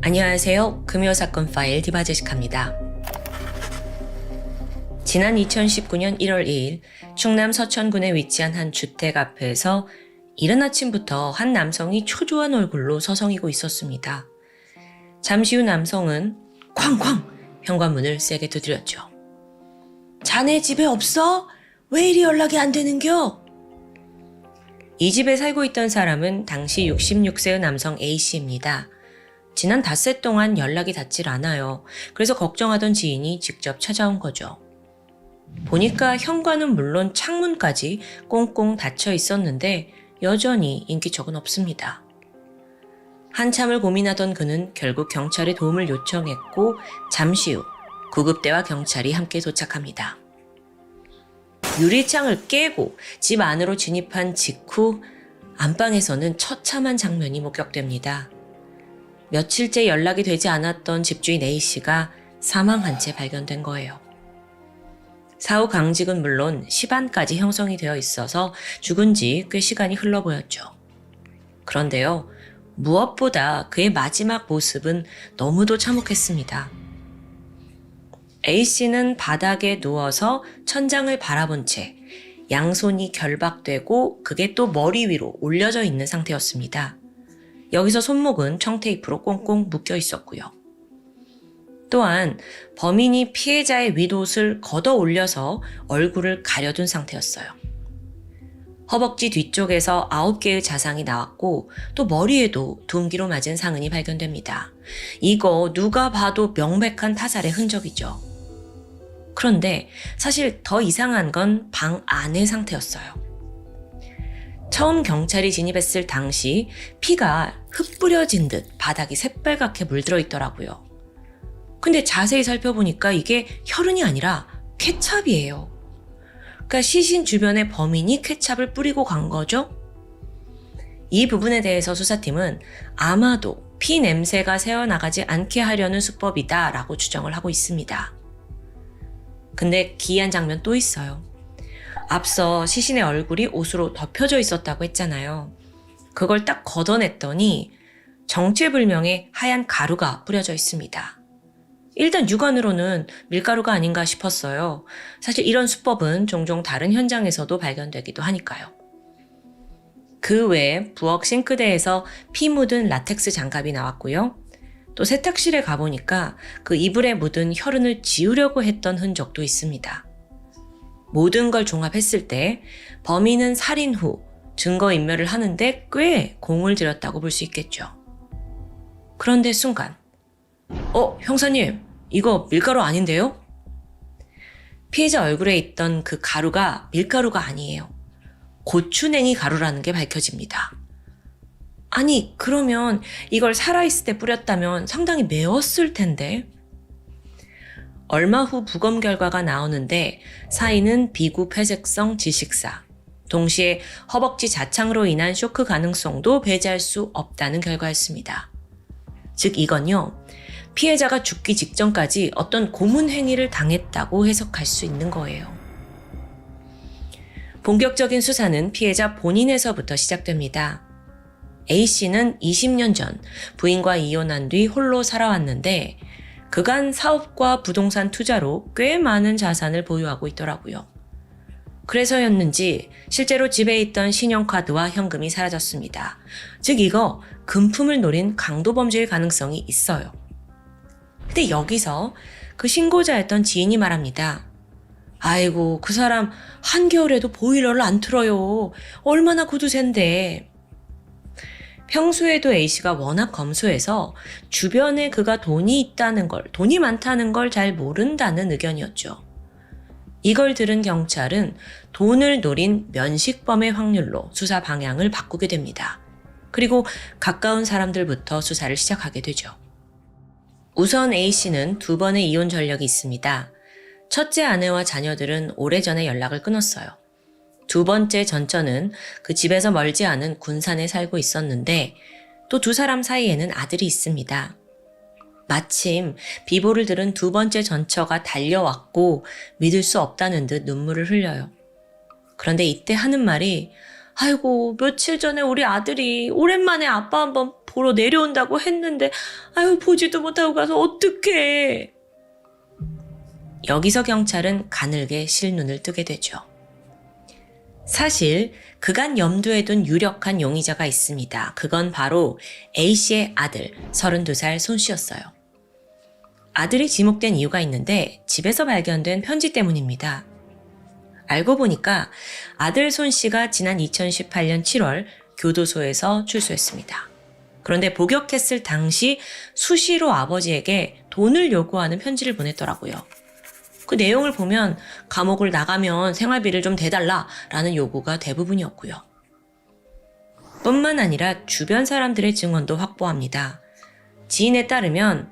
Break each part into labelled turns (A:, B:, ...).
A: 안녕하세요. 금요사건 파일 디바제시카입니다. 지난 2019년 1월 2일 충남 서천군에 위치한 한 주택 앞에서 이른 아침부터 한 남성이 초조한 얼굴로 서성이고 있었습니다. 잠시 후 남성은 쾅쾅 현관문을 세게 두드렸죠. 자네 집에 없어? 왜 이리 연락이 안 되는겨? 이 집에 살고 있던 사람은 당시 66세의 남성 A씨입니다. 지난 닷새 동안 연락이 닿질 않아요. 그래서 걱정하던 지인이 직접 찾아온 거죠. 보니까 현관은 물론 창문까지 꽁꽁 닫혀 있었는데 여전히 인기척은 없습니다. 한참을 고민하던 그는 결국 경찰에 도움을 요청했고 잠시 후 구급대와 경찰이 함께 도착합니다. 유리창을 깨고 집 안으로 진입한 직후 안방에서는 처참한 장면이 목격됩니다. 며칠째 연락이 되지 않았던 집주인 A씨가 사망한 채 발견된 거예요. 사후 강직은 물론 시반까지 형성이 되어 있어서 죽은 지 꽤 시간이 흘러 보였죠. 그런데요, 무엇보다 그의 마지막 모습은 너무도 참혹했습니다. A씨는 바닥에 누워서 천장을 바라본 채 양손이 결박되고 그게 또 머리 위로 올려져 있는 상태였습니다. 여기서 손목은 청테이프로 꽁꽁 묶여 있었고요. 또한 범인이 피해자의 윗옷을 걷어 올려서 얼굴을 가려둔 상태였어요. 허벅지 뒤쪽에서 9개의 자상이 나왔고 또 머리에도 둔기로 맞은 상흔이 발견됩니다. 이거 누가 봐도 명백한 타살의 흔적이죠. 그런데 사실 더 이상한 건 방 안의 상태였어요. 처음 경찰이 진입했을 당시 피가 흩뿌려진 듯 바닥이 새빨갛게 물들어 있더라고요. 근데 자세히 살펴보니까 이게 혈흔이 아니라 케찹이에요. 그러니까 시신 주변에 범인이 케찹을 뿌리고 간 거죠? 이 부분에 대해서 수사팀은 아마도 피 냄새가 새어나가지 않게 하려는 수법이다 라고 추정을 하고 있습니다. 근데 기이한 장면 또 있어요. 앞서 시신의 얼굴이 옷으로 덮여져 있었다고 했잖아요. 그걸 딱 걷어냈더니 정체불명의 하얀 가루가 뿌려져 있습니다. 일단 육안으로는 밀가루가 아닌가 싶었어요. 사실 이런 수법은 종종 다른 현장에서도 발견되기도 하니까요. 그 외에 부엌 싱크대에서 피 묻은 라텍스 장갑이 나왔고요. 또 세탁실에 가보니까 그 이불에 묻은 혈흔을 지우려고 했던 흔적도 있습니다. 모든 걸 종합했을 때 범인은 살인 후 증거인멸을 하는데 꽤 공을 들였다고 볼 수 있겠죠. 그런데 순간 형사님, 이거 밀가루 아닌데요? 피해자 얼굴에 있던 그 가루가 밀가루가 아니에요. 고추냉이 가루라는 게 밝혀집니다. 아니, 그러면 이걸 살아있을 때 뿌렸다면 상당히 매웠을 텐데. 얼마 후 부검 결과가 나오는데 사인은 비구폐색성 질식사, 동시에 허벅지 자창으로 인한 쇼크 가능성도 배제할 수 없다는 결과였습니다. 즉 이건요, 피해자가 죽기 직전까지 어떤 고문 행위를 당했다고 해석할 수 있는 거예요. 본격적인 수사는 피해자 본인에서부터 시작됩니다. A씨는 20년 전 부인과 이혼한 뒤 홀로 살아왔는데 그간 사업과 부동산 투자로 꽤 많은 자산을 보유하고 있더라고요. 그래서였는지 실제로 집에 있던 신용카드와 현금이 사라졌습니다. 즉 이거 금품을 노린 강도범죄일 가능성이 있어요. 근데 여기서 그 신고자였던 지인이 말합니다. 아이고, 그 사람 한겨울에도 보일러를 안 틀어요. 얼마나 구두쇠인데. 평소에도 A씨가 워낙 검소해서 주변에 그가 돈이 많다는 걸 잘 모른다는 의견이었죠. 이걸 들은 경찰은 돈을 노린 면식범의 확률로 수사 방향을 바꾸게 됩니다. 그리고 가까운 사람들부터 수사를 시작하게 되죠. 우선 A씨는 2번의 이혼 전력이 있습니다. 첫째 아내와 자녀들은 오래전에 연락을 끊었어요. 두 번째 전처는 그 집에서 멀지 않은 군산에 살고 있었는데 또 두 사람 사이에는 아들이 있습니다. 마침 비보를 들은 두 번째 전처가 달려왔고 믿을 수 없다는 듯 눈물을 흘려요. 그런데 이때 하는 말이 아이고, 며칠 전에 우리 아들이 오랜만에 아빠 한번 보러 내려온다고 했는데 아유 보지도 못하고 가서 어떡해. 여기서 경찰은 가늘게 실눈을 뜨게 되죠. 사실 그간 염두에 둔 유력한 용의자가 있습니다. 그건 바로 A씨의 아들 32살 손 씨였어요. 아들이 지목된 이유가 있는데 집에서 발견된 편지 때문입니다. 알고 보니까 아들 손 씨가 지난 2018년 7월 교도소에서 출소했습니다. 그런데 복역했을 당시 수시로 아버지에게 돈을 요구하는 편지를 보냈더라고요. 그 내용을 보면 감옥을 나가면 생활비를 좀 대달라라는 요구가 대부분이었고요. 뿐만 아니라 주변 사람들의 증언도 확보합니다. 지인에 따르면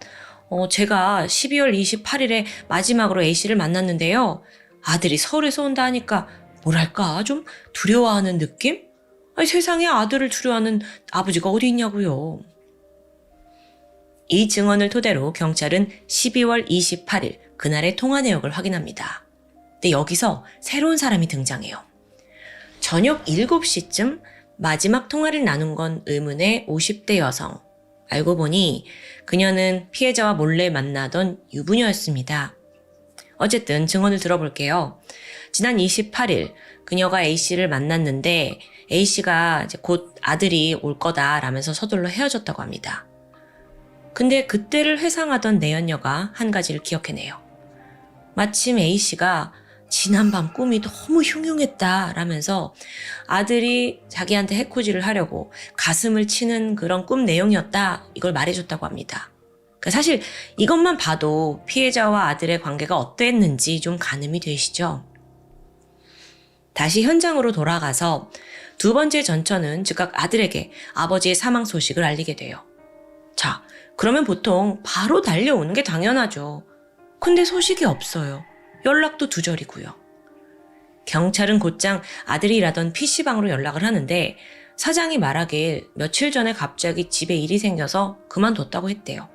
A: 제가 12월 28일에 마지막으로 A씨를 만났는데요. 아들이 서울에서 온다 하니까 뭐랄까 좀 두려워하는 느낌? 아니, 세상에 아들을 두려워하는 아버지가 어디 있냐고요. 이 증언을 토대로 경찰은 12월 28일 그날의 통화 내역을 확인합니다. 근데 여기서 새로운 사람이 등장해요. 저녁 7시쯤 마지막 통화를 나눈 건 의문의 50대 여성. 알고 보니 그녀는 피해자와 몰래 만나던 유부녀였습니다. 어쨌든 증언을 들어볼게요. 지난 28일 그녀가 A씨를 만났는데 A씨가 이제 곧 아들이 올 거다라면서 서둘러 헤어졌다고 합니다. 근데 그때를 회상하던 내연녀가 한 가지를 기억해내요. 마침 A씨가 지난밤 꿈이 너무 흉흉했다라면서 아들이 자기한테 해코지를 하려고 가슴을 치는 그런 꿈 내용이었다 이걸 말해줬다고 합니다. 그러니까 사실 이것만 봐도 피해자와 아들의 관계가 어땠는지 좀 가늠이 되시죠? 다시 현장으로 돌아가서 두 번째 전처는 즉각 아들에게 아버지의 사망 소식을 알리게 돼요. 자, 그러면 보통 바로 달려오는 게 당연하죠. 근데 소식이 없어요. 연락도 두절이고요. 경찰은 곧장 아들이 일하던 PC방으로 연락을 하는데 사장이 말하길 며칠 전에 갑자기 집에 일이 생겨서 그만뒀다고 했대요.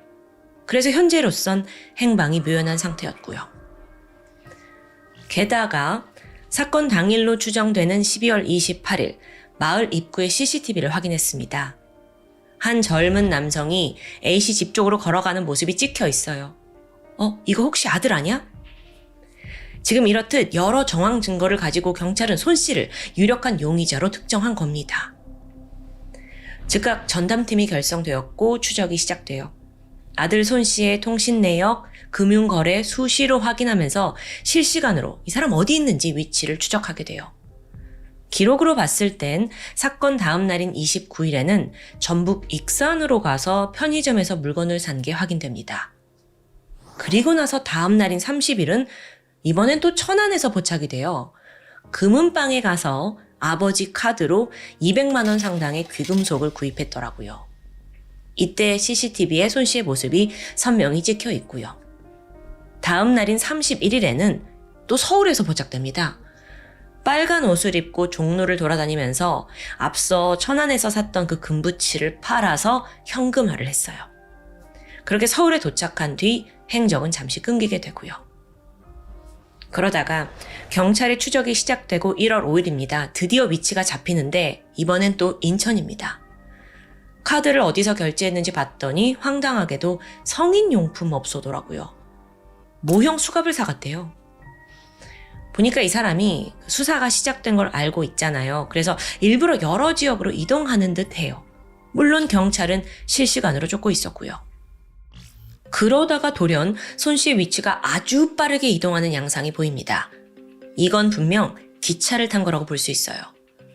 A: 그래서 현재로선 행방이 묘연한 상태였고요. 게다가 사건 당일로 추정되는 12월 28일 마을 입구의 CCTV를 확인했습니다. 한 젊은 남성이 A씨 집 쪽으로 걸어가는 모습이 찍혀 있어요. 이거 혹시 아들 아니야? 지금 이렇듯 여러 정황 증거를 가지고 경찰은 손 씨를 유력한 용의자로 특정한 겁니다. 즉각 전담팀이 결성되었고 추적이 시작돼요. 아들 손 씨의 통신 내역, 금융거래 수시로 확인하면서 실시간으로 이 사람 어디 있는지 위치를 추적하게 돼요. 기록으로 봤을 땐 사건 다음 날인 29일에는 전북 익산으로 가서 편의점에서 물건을 산 게 확인됩니다. 그리고 나서 다음 날인 30일은 이번엔 또 천안에서 포착이 돼요. 금은방에 가서 아버지 카드로 200만 원 상당의 귀금속을 구입했더라고요. 이때 CCTV에 손 씨의 모습이 선명히 찍혀 있고요. 다음 날인 31일에는 또 서울에서 포착됩니다. 빨간 옷을 입고 종로를 돌아다니면서 앞서 천안에서 샀던 그 금부치를 팔아서 현금화를 했어요. 그렇게 서울에 도착한 뒤 행적은 잠시 끊기게 되고요. 그러다가 경찰의 추적이 시작되고 1월 5일입니다. 드디어 위치가 잡히는데 이번엔 또 인천입니다. 카드를 어디서 결제했는지 봤더니 황당하게도 성인용품 업소더라고요. 모형 수갑을 사갔대요. 보니까 이 사람이 수사가 시작된 걸 알고 있잖아요. 그래서 일부러 여러 지역으로 이동하는 듯 해요. 물론 경찰은 실시간으로 쫓고 있었고요. 그러다가 돌연 손 씨의 위치가 아주 빠르게 이동하는 양상이 보입니다. 이건 분명 기차를 탄 거라고 볼 수 있어요.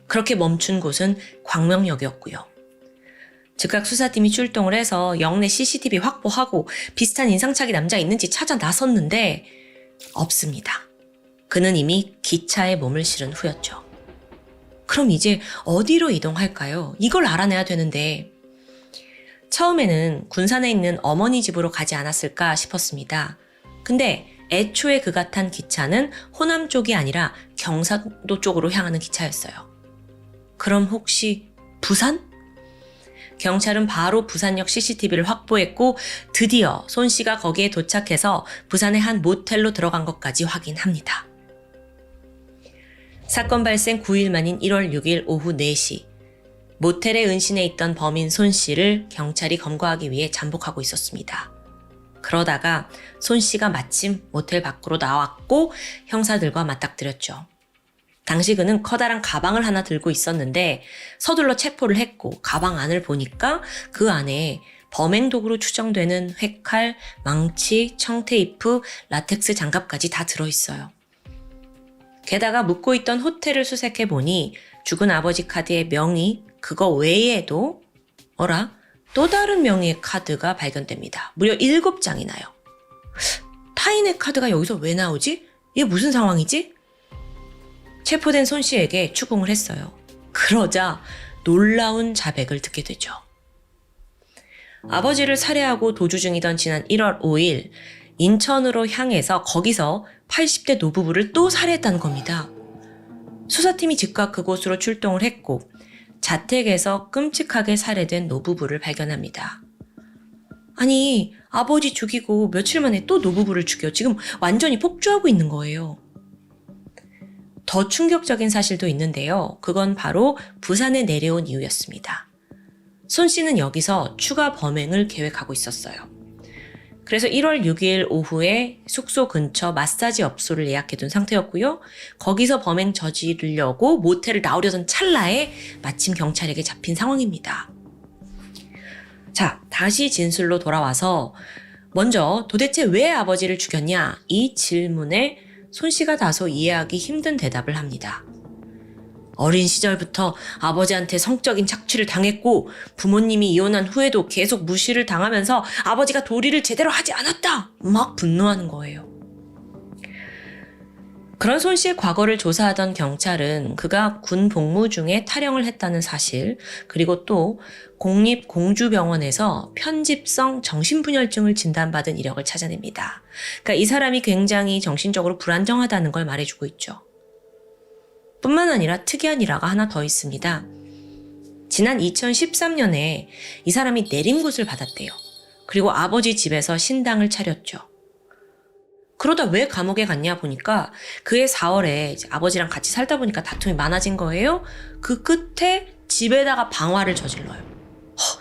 A: 그렇게 멈춘 곳은 광명역이었고요. 즉각 수사팀이 출동을 해서 역내 CCTV 확보하고 비슷한 인상착의 남자 있는지 찾아 나섰는데 없습니다. 그는 이미 기차에 몸을 실은 후였죠. 그럼 이제 어디로 이동할까요? 이걸 알아내야 되는데 처음에는 군산에 있는 어머니 집으로 가지 않았을까 싶었습니다. 근데 애초에 그가 탄 기차는 호남 쪽이 아니라 경상도 쪽으로 향하는 기차였어요. 그럼 혹시 부산? 경찰은 바로 부산역 CCTV를 확보했고 드디어 손 씨가 거기에 도착해서 부산의 한 모텔로 들어간 것까지 확인합니다. 사건 발생 9일 만인 1월 6일 오후 4시 모텔에 은신해 있던 범인 손 씨를 경찰이 검거하기 위해 잠복하고 있었습니다. 그러다가 손 씨가 마침 모텔 밖으로 나왔고 형사들과 맞닥뜨렸죠. 당시 그는 커다란 가방을 하나 들고 있었는데 서둘러 체포를 했고 가방 안을 보니까 그 안에 범행 도구로 추정되는 회칼, 망치, 청테이프, 라텍스 장갑까지 다 들어있어요. 게다가 묵고 있던 호텔을 수색해 보니 죽은 아버지 카드의 명의, 그거 외에도 또 다른 명의의 카드가 발견됩니다. 무려 7장이나요. 타인의 카드가 여기서 왜 나오지? 이게 무슨 상황이지? 체포된 손 씨에게 추궁을 했어요. 그러자 놀라운 자백을 듣게 되죠. 아버지를 살해하고 도주 중이던 지난 1월 5일 인천으로 향해서 거기서 80대 노부부를 또 살해했다는 겁니다. 수사팀이 즉각 그곳으로 출동을 했고 자택에서 끔찍하게 살해된 노부부를 발견합니다. 아니, 아버지 죽이고 며칠 만에 또 노부부를 죽여 지금 완전히 폭주하고 있는 거예요. 더 충격적인 사실도 있는데요. 그건 바로 부산에 내려온 이유였습니다. 손 씨는 여기서 추가 범행을 계획하고 있었어요. 그래서 1월 6일 오후에 숙소 근처 마사지 업소를 예약해둔 상태였고요. 거기서 범행 저지르려고 모텔을 나오려던 찰나에 마침 경찰에게 잡힌 상황입니다. 자, 다시 진술로 돌아와서 먼저 도대체 왜 아버지를 죽였냐? 이 질문에 손 씨가 다소 이해하기 힘든 대답을 합니다. 어린 시절부터 아버지한테 성적인 착취를 당했고 부모님이 이혼한 후에도 계속 무시를 당하면서 아버지가 도리를 제대로 하지 않았다! 막 분노하는 거예요. 그런 손 씨의 과거를 조사하던 경찰은 그가 군 복무 중에 탈영을 했다는 사실, 그리고 또 공립공주병원에서 편집성 정신분열증을 진단받은 이력을 찾아냅니다. 그러니까 이 사람이 굉장히 정신적으로 불안정하다는 걸 말해주고 있죠. 뿐만 아니라 특이한 일화가 하나 더 있습니다. 지난 2013년에 이 사람이 내림굿을 받았대요. 그리고 아버지 집에서 신당을 차렸죠. 그러다 왜 감옥에 갔냐 보니까 그해 4월에 아버지랑 같이 살다 보니까 다툼이 많아진 거예요. 그 끝에 집에다가 방화를 저질러요.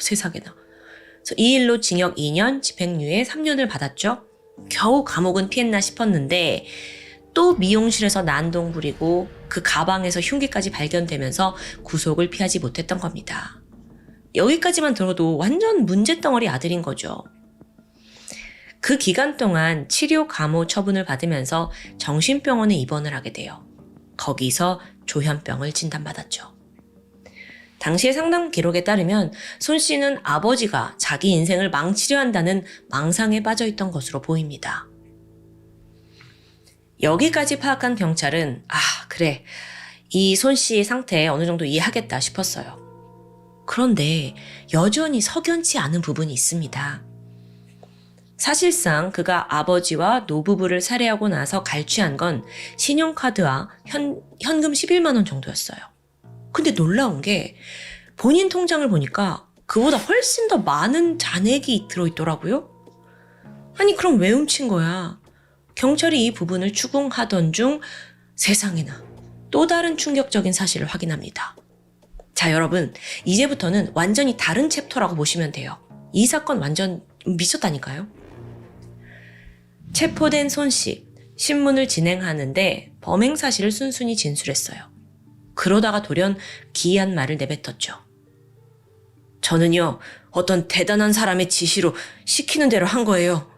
A: 세상에나. 그래서 이 일로 징역 2년, 집행유예 3년을 받았죠. 겨우 감옥은 피했나 싶었는데 또 미용실에서 난동 부리고 그 가방에서 흉기까지 발견되면서 구속을 피하지 못했던 겁니다. 여기까지만 들어도 완전 문제덩어리 아들인 거죠. 그 기간 동안 치료 감호 처분을 받으면서 정신병원에 입원을 하게 돼요. 거기서 조현병을 진단받았죠. 당시의 상담 기록에 따르면 손 씨는 아버지가 자기 인생을 망치려 한다는 망상에 빠져 있던 것으로 보입니다. 여기까지 파악한 경찰은 그래, 이 손 씨의 상태 어느 정도 이해하겠다 싶었어요. 그런데 여전히 석연치 않은 부분이 있습니다. 사실상 그가 아버지와 노부부를 살해하고 나서 갈취한 건 신용카드와 현금 11만 원 정도였어요. 근데 놀라운 게 본인 통장을 보니까 그보다 훨씬 더 많은 잔액이 들어있더라고요. 아니 그럼 왜 훔친 거야? 경찰이 이 부분을 추궁하던 중 세상에나 또 다른 충격적인 사실을 확인합니다. 자, 여러분, 이제부터는 완전히 다른 챕터라고 보시면 돼요. 이 사건 완전 미쳤다니까요. 체포된 손 씨, 신문을 진행하는데 범행 사실을 순순히 진술했어요. 그러다가 돌연 기이한 말을 내뱉었죠. 저는요, 어떤 대단한 사람의 지시로 시키는 대로 한 거예요.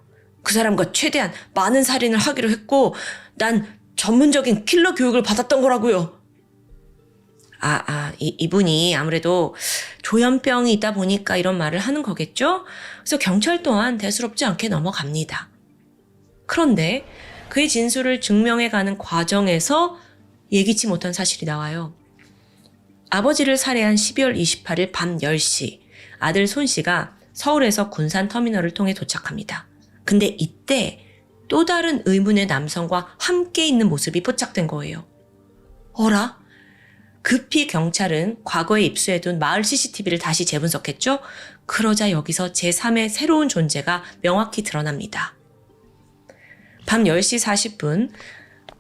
A: 그 사람과 최대한 많은 살인을 하기로 했고 난 전문적인 킬러 교육을 받았던 거라고요. 이분이 아무래도 조현병이 있다 보니까 이런 말을 하는 거겠죠? 그래서 경찰 또한 대수롭지 않게 넘어갑니다. 그런데 그의 진술을 증명해가는 과정에서 예기치 못한 사실이 나와요. 아버지를 살해한 12월 28일 밤 10시 아들 손 씨가 서울에서 군산터미널을 통해 도착합니다. 근데 이때 또 다른 의문의 남성과 함께 있는 모습이 포착된 거예요. 어라? 급히 경찰은 과거에 입수해둔 마을 CCTV를 다시 재분석했죠? 그러자 여기서 제3의 새로운 존재가 명확히 드러납니다. 밤 10시 40분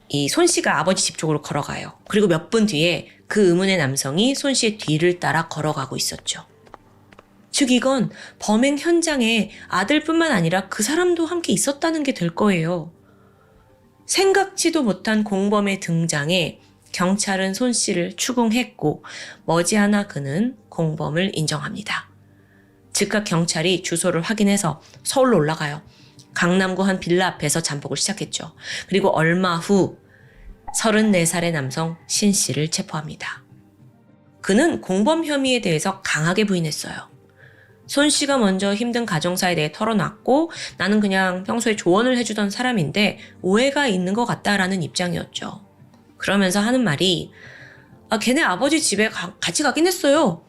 A: 이 손 씨가 아버지 집 쪽으로 걸어가요. 그리고 몇 분 뒤에 그 의문의 남성이 손 씨의 뒤를 따라 걸어가고 있었죠. 즉 이건 범행 현장에 아들뿐만 아니라 그 사람도 함께 있었다는 게 될 거예요. 생각지도 못한 공범의 등장에 경찰은 손 씨를 추궁했고 머지않아 그는 공범을 인정합니다. 즉각 경찰이 주소를 확인해서 서울로 올라가요. 강남구 한 빌라 앞에서 잠복을 시작했죠. 그리고 얼마 후 34살의 남성 신 씨를 체포합니다. 그는 공범 혐의에 대해서 강하게 부인했어요. 손 씨가 먼저 힘든 가정사에 대해 털어놨고 나는 그냥 평소에 조언을 해주던 사람인데 오해가 있는 것 같다라는 입장이었죠. 그러면서 하는 말이 걔네 아버지 집에 같이 가긴 했어요.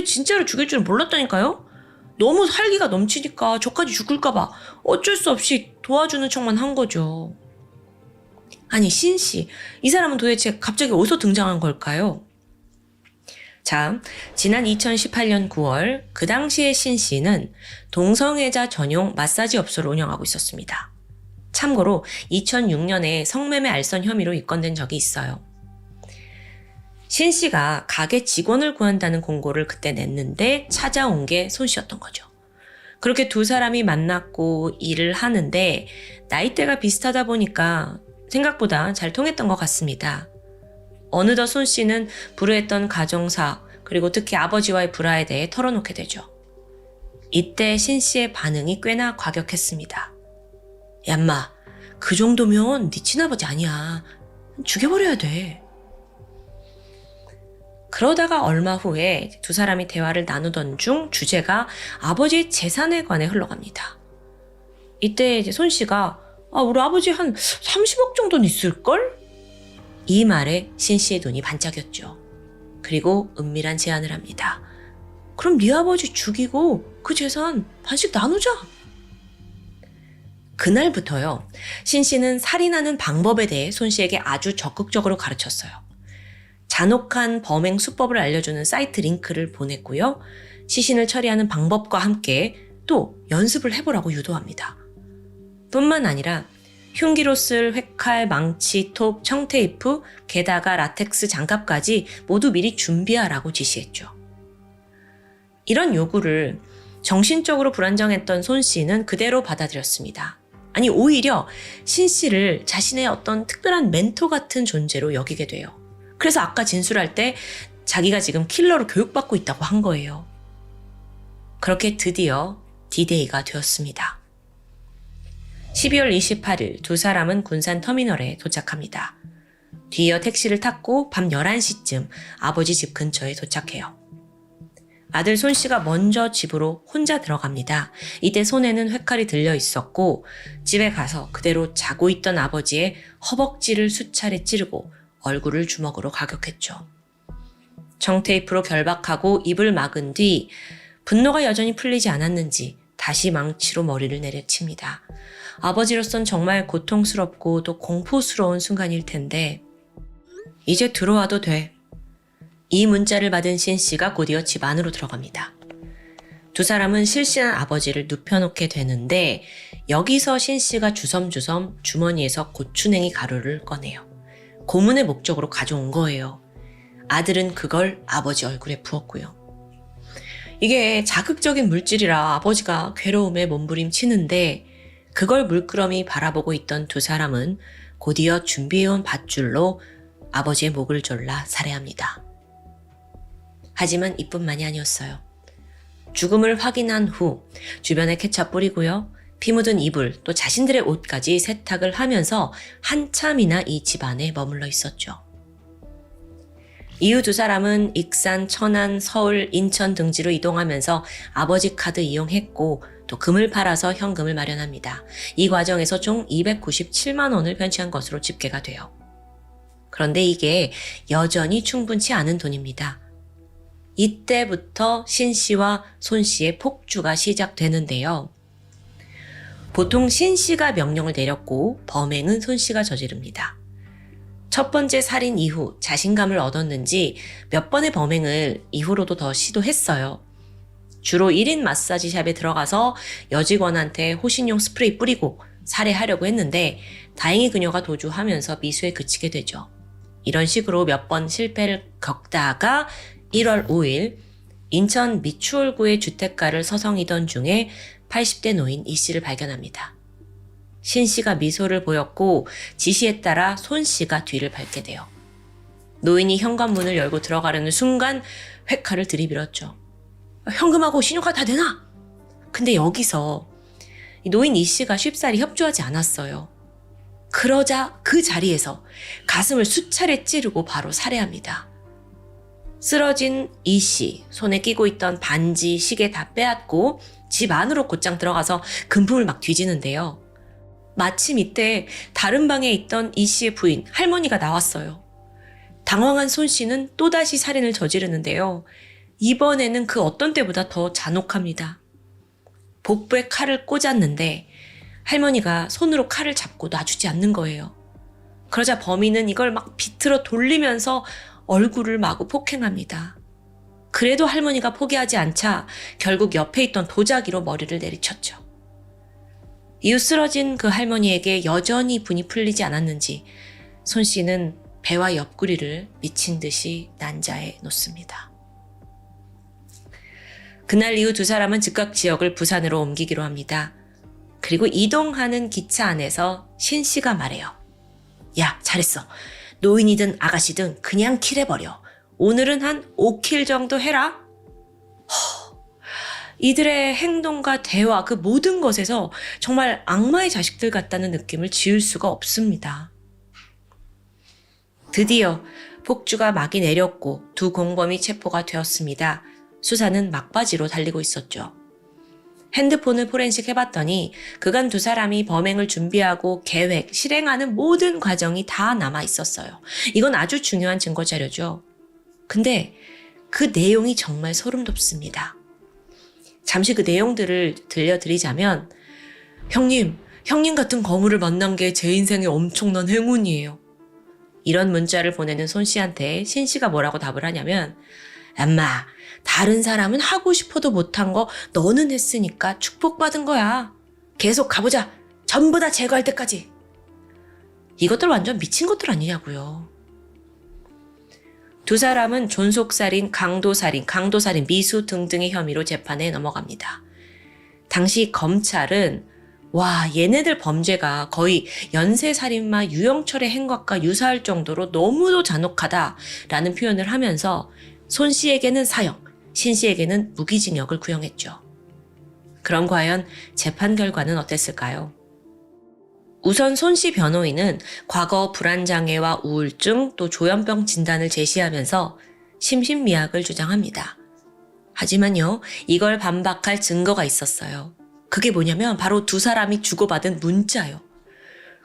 A: 진짜로 죽일 줄은 몰랐다니까요. 너무 살기가 넘치니까 저까지 죽을까봐 어쩔 수 없이 도와주는 척만 한 거죠. 아니 신 씨, 이 사람은 도대체 갑자기 어디서 등장한 걸까요? 자, 지난 2018년 9월 그 당시에 신 씨는 동성애자 전용 마사지 업소를 운영하고 있었습니다. 참고로 2006년에 성매매 알선 혐의로 입건된 적이 있어요. 신 씨가 가게 직원을 구한다는 공고를 그때 냈는데 찾아온 게 손 씨였던 거죠. 그렇게 두 사람이 만났고 일을 하는데 나이대가 비슷하다 보니까 생각보다 잘 통했던 것 같습니다. 어느덧 손 씨는 불우했던 가정사 그리고 특히 아버지와의 불화에 대해 털어놓게 되죠. 이때 신 씨의 반응이 꽤나 과격했습니다. 얌마, 그 정도면 네 친아버지 아니야. 죽여버려야 돼. 그러다가 얼마 후에 두 사람이 대화를 나누던 중 주제가 아버지의 재산에 관해 흘러갑니다. 이때 이제 손 씨가 우리 아버지 한 30억 정도는 있을걸? 이 말에 신 씨의 눈이 반짝였죠. 그리고 은밀한 제안을 합니다. 그럼 네 아버지 죽이고 그 재산 반씩 나누자. 그날부터요. 신 씨는 살인하는 방법에 대해 손 씨에게 아주 적극적으로 가르쳤어요. 잔혹한 범행 수법을 알려주는 사이트 링크를 보냈고요. 시신을 처리하는 방법과 함께 또 연습을 해보라고 유도합니다. 뿐만 아니라 흉기로 쓸 회칼, 망치, 톱, 청테이프, 게다가 라텍스 장갑까지 모두 미리 준비하라고 지시했죠. 이런 요구를 정신적으로 불안정했던 손 씨는 그대로 받아들였습니다. 아니 오히려 신 씨를 자신의 어떤 특별한 멘토 같은 존재로 여기게 돼요. 그래서 아까 진술할 때 자기가 지금 킬러로 교육받고 있다고 한 거예요. 그렇게 드디어 D-Day가 되었습니다. 12월 28일 두 사람은 군산 터미널에 도착합니다. 뒤이어 택시를 탔고 밤 11시쯤 아버지 집 근처에 도착해요. 아들 손 씨가 먼저 집으로 혼자 들어갑니다. 이때 손에는 회칼이 들려 있었고 집에 가서 그대로 자고 있던 아버지의 허벅지를 수차례 찌르고 얼굴을 주먹으로 가격했죠. 청테이프로 결박하고 입을 막은 뒤 분노가 여전히 풀리지 않았는지 다시 망치로 머리를 내려칩니다. 아버지로선 정말 고통스럽고 또 공포스러운 순간일 텐데 이제 들어와도 돼. 이 문자를 받은 신 씨가 곧이어 집 안으로 들어갑니다. 두 사람은 실신한 아버지를 눕혀놓게 되는데 여기서 신 씨가 주섬주섬 주머니에서 고추냉이 가루를 꺼내요. 고문의 목적으로 가져온 거예요. 아들은 그걸 아버지 얼굴에 부었고요. 이게 자극적인 물질이라 아버지가 괴로움에 몸부림치는데 그걸 물끄러미 바라보고 있던 두 사람은 곧이어 준비해온 밧줄로 아버지의 목을 졸라 살해합니다. 하지만 이뿐만이 아니었어요. 죽음을 확인한 후 주변에 케첩 뿌리고요. 피 묻은 이불 또 자신들의 옷까지 세탁을 하면서 한참이나 이 집안에 머물러 있었죠. 이후 두 사람은 익산, 천안, 서울, 인천 등지로 이동하면서 아버지 카드 이용했고 또 금을 팔아서 현금을 마련합니다. 이 과정에서 총 297만 원을 변치한 것으로 집계가 돼요. 그런데 이게 여전히 충분치 않은 돈입니다. 이때부터 신 씨와 손 씨의 폭주가 시작되는데요. 보통 신 씨가 명령을 내렸고 범행은 손 씨가 저지릅니다. 첫 번째 살인 이후 자신감을 얻었는지 몇 번의 범행을 이후로도 더 시도했어요. 주로 1인 마사지샵에 들어가서 여직원한테 호신용 스프레이 뿌리고 살해하려고 했는데 다행히 그녀가 도주하면서 미수에 그치게 되죠. 이런 식으로 몇 번 실패를 겪다가 1월 5일 인천 미추홀구의 주택가를 서성이던 중에 80대 노인 이 씨를 발견합니다. 신 씨가 미소를 보였고 지시에 따라 손 씨가 뒤를 밟게 돼요. 노인이 현관문을 열고 들어가려는 순간 회칼을 들이밀었죠. 현금하고 신용카드 다 내놔! 근데 여기서 노인 이 씨가 쉽사리 협조하지 않았어요. 그러자 그 자리에서 가슴을 수차례 찌르고 바로 살해합니다. 쓰러진 이 씨, 손에 끼고 있던 반지, 시계 다 빼앗고 집 안으로 곧장 들어가서 금품을 막 뒤지는데요. 마침 이때 다른 방에 있던 이 씨의 부인, 할머니가 나왔어요. 당황한 손 씨는 또다시 살인을 저지르는데요. 이번에는 그 어떤 때보다 더 잔혹합니다. 복부에 칼을 꽂았는데 할머니가 손으로 칼을 잡고 놔주지 않는 거예요. 그러자 범인은 이걸 막 비틀어 돌리면서 얼굴을 마구 폭행합니다. 그래도 할머니가 포기하지 않자 결국 옆에 있던 도자기로 머리를 내리쳤죠. 이후 쓰러진 그 할머니에게 여전히 분이 풀리지 않았는지 손 씨는 배와 옆구리를 미친 듯이 난자해 놓습니다. 그날 이후 두 사람은 즉각 지역을 부산으로 옮기기로 합니다. 그리고 이동하는 기차 안에서 신 씨가 말해요. 야, 잘했어. 노인이든 아가씨든 그냥 킬해버려. 오늘은 한 5킬 정도 해라. 이들의 행동과 대화, 그 모든 것에서 정말 악마의 자식들 같다는 느낌을 지울 수가 없습니다. 드디어 폭주가 막이 내렸고 두 공범이 체포가 되었습니다. 수사는 막바지로 달리고 있었죠. 핸드폰을 포렌식 해봤더니 그간 두 사람이 범행을 준비하고 계획, 실행하는 모든 과정이 다 남아 있었어요. 이건 아주 중요한 증거 자료죠. 근데 그 내용이 정말 소름 돋습니다. 잠시 그 내용들을 들려드리자면 형님 같은 거물을 만난 게 제 인생의 엄청난 행운이에요. 이런 문자를 보내는 손 씨한테 신 씨가 뭐라고 답을 하냐면 엄마, 다른 사람은 하고 싶어도 못한 거 너는 했으니까 축복받은 거야. 계속 가보자. 전부 다 제거할 때까지. 이것들 완전 미친 것들 아니냐고요. 두 사람은 존속살인, 강도살인, 미수 등등의 혐의로 재판에 넘어갑니다. 당시 검찰은 와, 얘네들 범죄가 거의 연쇄살인마 유영철의 행각과 유사할 정도로 너무도 잔혹하다라는 표현을 하면서 손 씨에게는 사형, 신 씨에게는 무기징역을 구형했죠. 그럼 과연 재판 결과는 어땠을까요? 우선 손 씨 변호인은 과거 불안장애와 우울증 또 조현병 진단을 제시하면서 심신미약을 주장합니다. 하지만요, 이걸 반박할 증거가 있었어요. 그게 뭐냐면 바로 두 사람이 주고받은 문자요.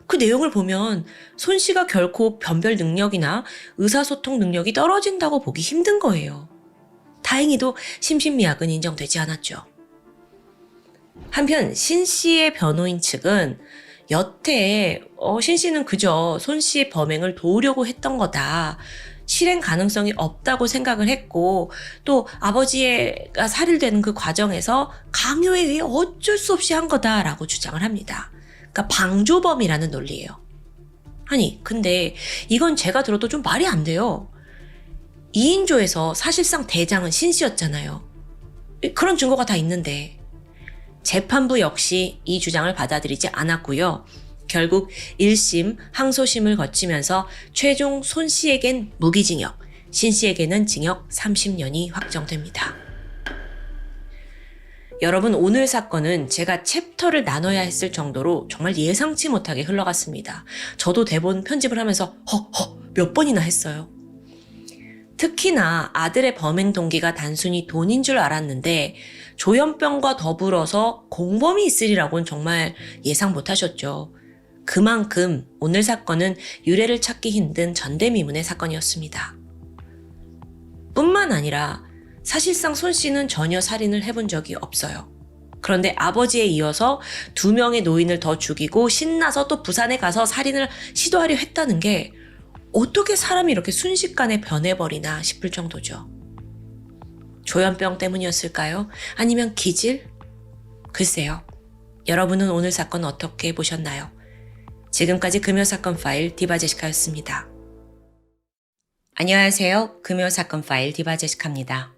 A: 그 내용을 보면 손 씨가 결코 변별 능력이나 의사소통 능력이 떨어진다고 보기 힘든 거예요. 다행히도 심신미약은 인정되지 않았죠. 한편 신 씨의 변호인 측은 여태 신 씨는 그저 손 씨의 범행을 도우려고 했던 거다. 실행 가능성이 없다고 생각을 했고 또 아버지가 살해되는 그 과정에서 강요에 의해 어쩔 수 없이 한 거다라고 주장을 합니다. 그러니까 방조범이라는 논리예요. 아니 근데 이건 제가 들어도 좀 말이 안 돼요. 2인조에서 사실상 대장은 신 씨였잖아요. 그런 증거가 다 있는데 재판부 역시 이 주장을 받아들이지 않았고요. 결국 1심, 항소심을 거치면서 최종 손 씨에겐 무기징역, 신 씨에게는 징역 30년이 확정됩니다. 여러분, 오늘 사건은 제가 챕터를 나눠야 했을 정도로 정말 예상치 못하게 흘러갔습니다. 저도 대본 편집을 하면서 몇 번이나 했어요. 특히나 아들의 범행 동기가 단순히 돈인 줄 알았는데 조현병과 더불어서 공범이 있으리라고는 정말 예상 못하셨죠. 그만큼 오늘 사건은 유례를 찾기 힘든 전대미문의 사건이었습니다. 뿐만 아니라 사실상 손 씨는 전혀 살인을 해본 적이 없어요. 그런데 아버지에 이어서 2명의 노인을 더 죽이고 신나서 또 부산에 가서 살인을 시도하려 했다는 게 어떻게 사람이 이렇게 순식간에 변해버리나 싶을 정도죠. 조현병 때문이었을까요? 아니면 기질? 글쎄요. 여러분은 오늘 사건 어떻게 보셨나요? 지금까지 금요사건 파일 디바제시카였습니다. 안녕하세요. 금요사건 파일 디바제시카입니다.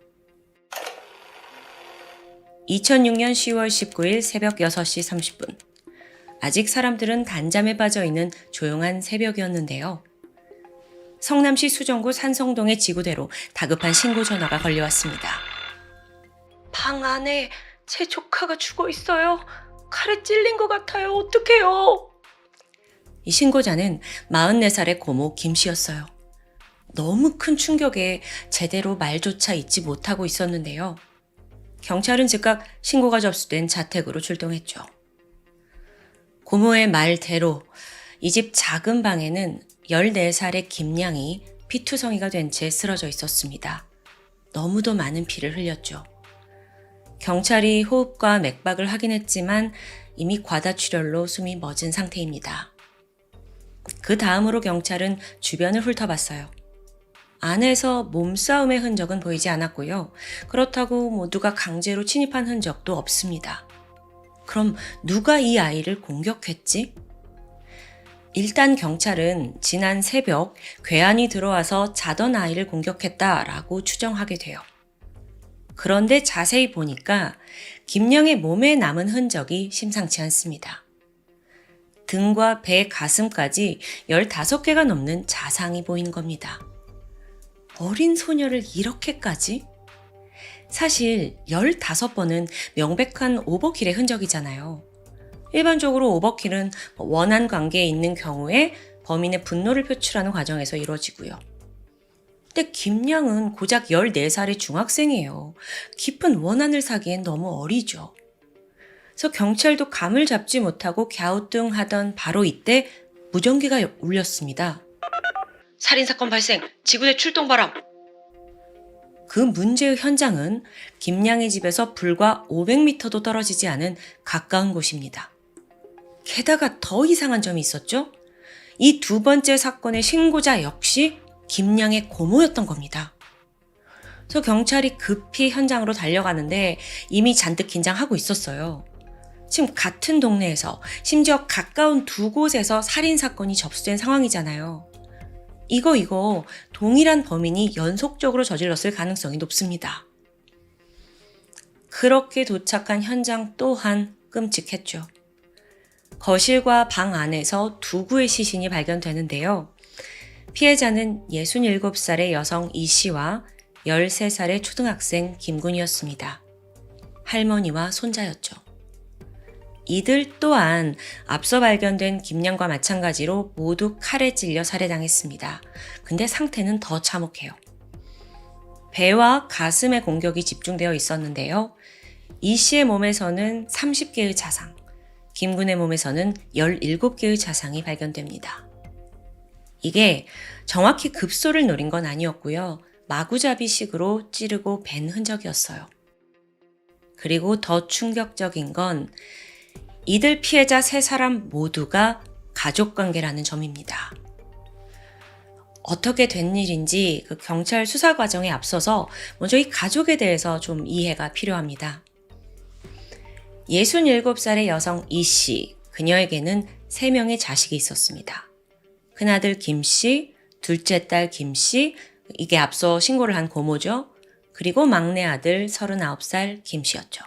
A: 2006년 10월 19일 새벽 6시 30분. 아직 사람들은 단잠에 빠져 있는 조용한 새벽이었는데요. 성남시 수정구 산성동의 지구대로 다급한 신고 전화가 걸려왔습니다. 방 안에 제 조카가 죽어 있어요. 칼에 찔린 것 같아요. 어떡해요? 이 신고자는 44살의 고모 김씨였어요. 너무 큰 충격에 제대로 말조차 잇지 못하고 있었는데요. 경찰은 즉각 신고가 접수된 자택으로 출동했죠. 고모의 말대로 이 집 작은 방에는 14살의 김양이 피투성이가 된 채 쓰러져 있었습니다. 너무도 많은 피를 흘렸죠. 경찰이 호흡과 맥박을 확인했지만 이미 과다출혈로 숨이 멎은 상태입니다. 그 다음으로 경찰은 주변을 훑어봤어요. 안에서 몸싸움의 흔적은 보이지 않았고요. 그렇다고 누가 강제로 침입한 흔적도 없습니다. 그럼 누가 이 아이를 공격했지? 일단 경찰은 지난 새벽 괴한이 들어와서 자던 아이를 공격했다라고 추정하게 돼요. 그런데 자세히 보니까 김양의 몸에 남은 흔적이 심상치 않습니다. 등과 배, 가슴까지 15개가 넘는 자상이 보이는 겁니다. 어린 소녀를 이렇게까지? 사실 15번은 명백한 오버킬의 흔적이잖아요. 일반적으로 오버킬은 원한 관계에 있는 경우에 범인의 분노를 표출하는 과정에서 이루어지고요. 근데 김양은 고작 14살의 중학생이에요. 깊은 원한을 사기엔 너무 어리죠. 그래서 경찰도 감을 잡지 못하고 갸우뚱하던 바로 이때 무전기가 울렸습니다. 살인사건 발생, 지구대 출동 바람. 그 문제의 현장은 김양의 집에서 불과 500m도 떨어지지 않은 가까운 곳입니다. 게다가 더 이상한 점이 있었죠? 이 두 번째 사건의 신고자 역시 김양의 고모였던 겁니다. 그래서 경찰이 급히 현장으로 달려가는데 이미 잔뜩 긴장하고 있었어요. 지금 같은 동네에서 심지어 가까운 두 곳에서 살인사건이 접수된 상황이잖아요. 이거 동일한 범인이 연속적으로 저질렀을 가능성이 높습니다. 그렇게 도착한 현장 또한 끔찍했죠. 거실과 방 안에서 두 구의 시신이 발견되는데요. 피해자는 67살의 여성 이 씨와 13살의 초등학생 김군이었습니다. 할머니와 손자였죠. 이들 또한 앞서 발견된 김양과 마찬가지로 모두 칼에 찔려 살해당했습니다. 근데 상태는 더 참혹해요. 배와 가슴에 공격이 집중되어 있었는데요. 이 씨의 몸에서는 30개의 자상, 김군의 몸에서는 17개의 자상이 발견됩니다. 이게 정확히 급소를 노린 건 아니었고요. 마구잡이식으로 찌르고 벤 흔적이었어요. 그리고 더 충격적인 건 이들 피해자 3사람 모두가 가족관계라는 점입니다. 어떻게 된 일인지 그 경찰 수사 과정에 앞서서 먼저 이 가족에 대해서 좀 이해가 필요합니다. 67살의 여성 이 씨, 그녀에게는 3명의 자식이 있었습니다. 큰아들 김 씨, 둘째 딸 김 씨, 이게 앞서 신고를 한 고모죠. 그리고 막내 아들 39살 김 씨였죠.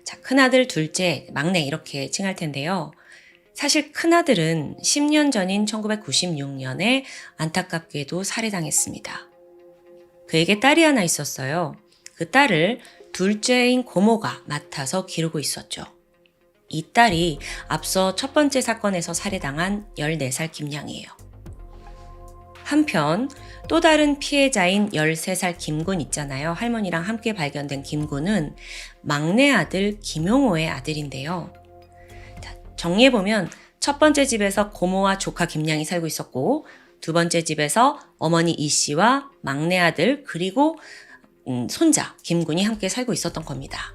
A: 자, 큰아들, 둘째, 막내 이렇게 칭할 텐데요. 사실 큰아들은 10년 전인 1996년에 안타깝게도 살해당했습니다. 그에게 딸이 하나 있었어요. 그 딸을 둘째인 고모가 맡아서 기르고 있었죠. 이 딸이 앞서 첫 번째 사건에서 살해당한 14살 김양이에요. 한편 또 다른 피해자인 13살 김군 있잖아요. 할머니랑 함께 발견된 김군은 막내 아들 김용호의 아들인데요. 정리해보면 첫 번째 집에서 고모와 조카 김양이 살고 있었고 두 번째 집에서 어머니 이 씨와 막내 아들 그리고 손자 김군이 함께 살고 있었던 겁니다.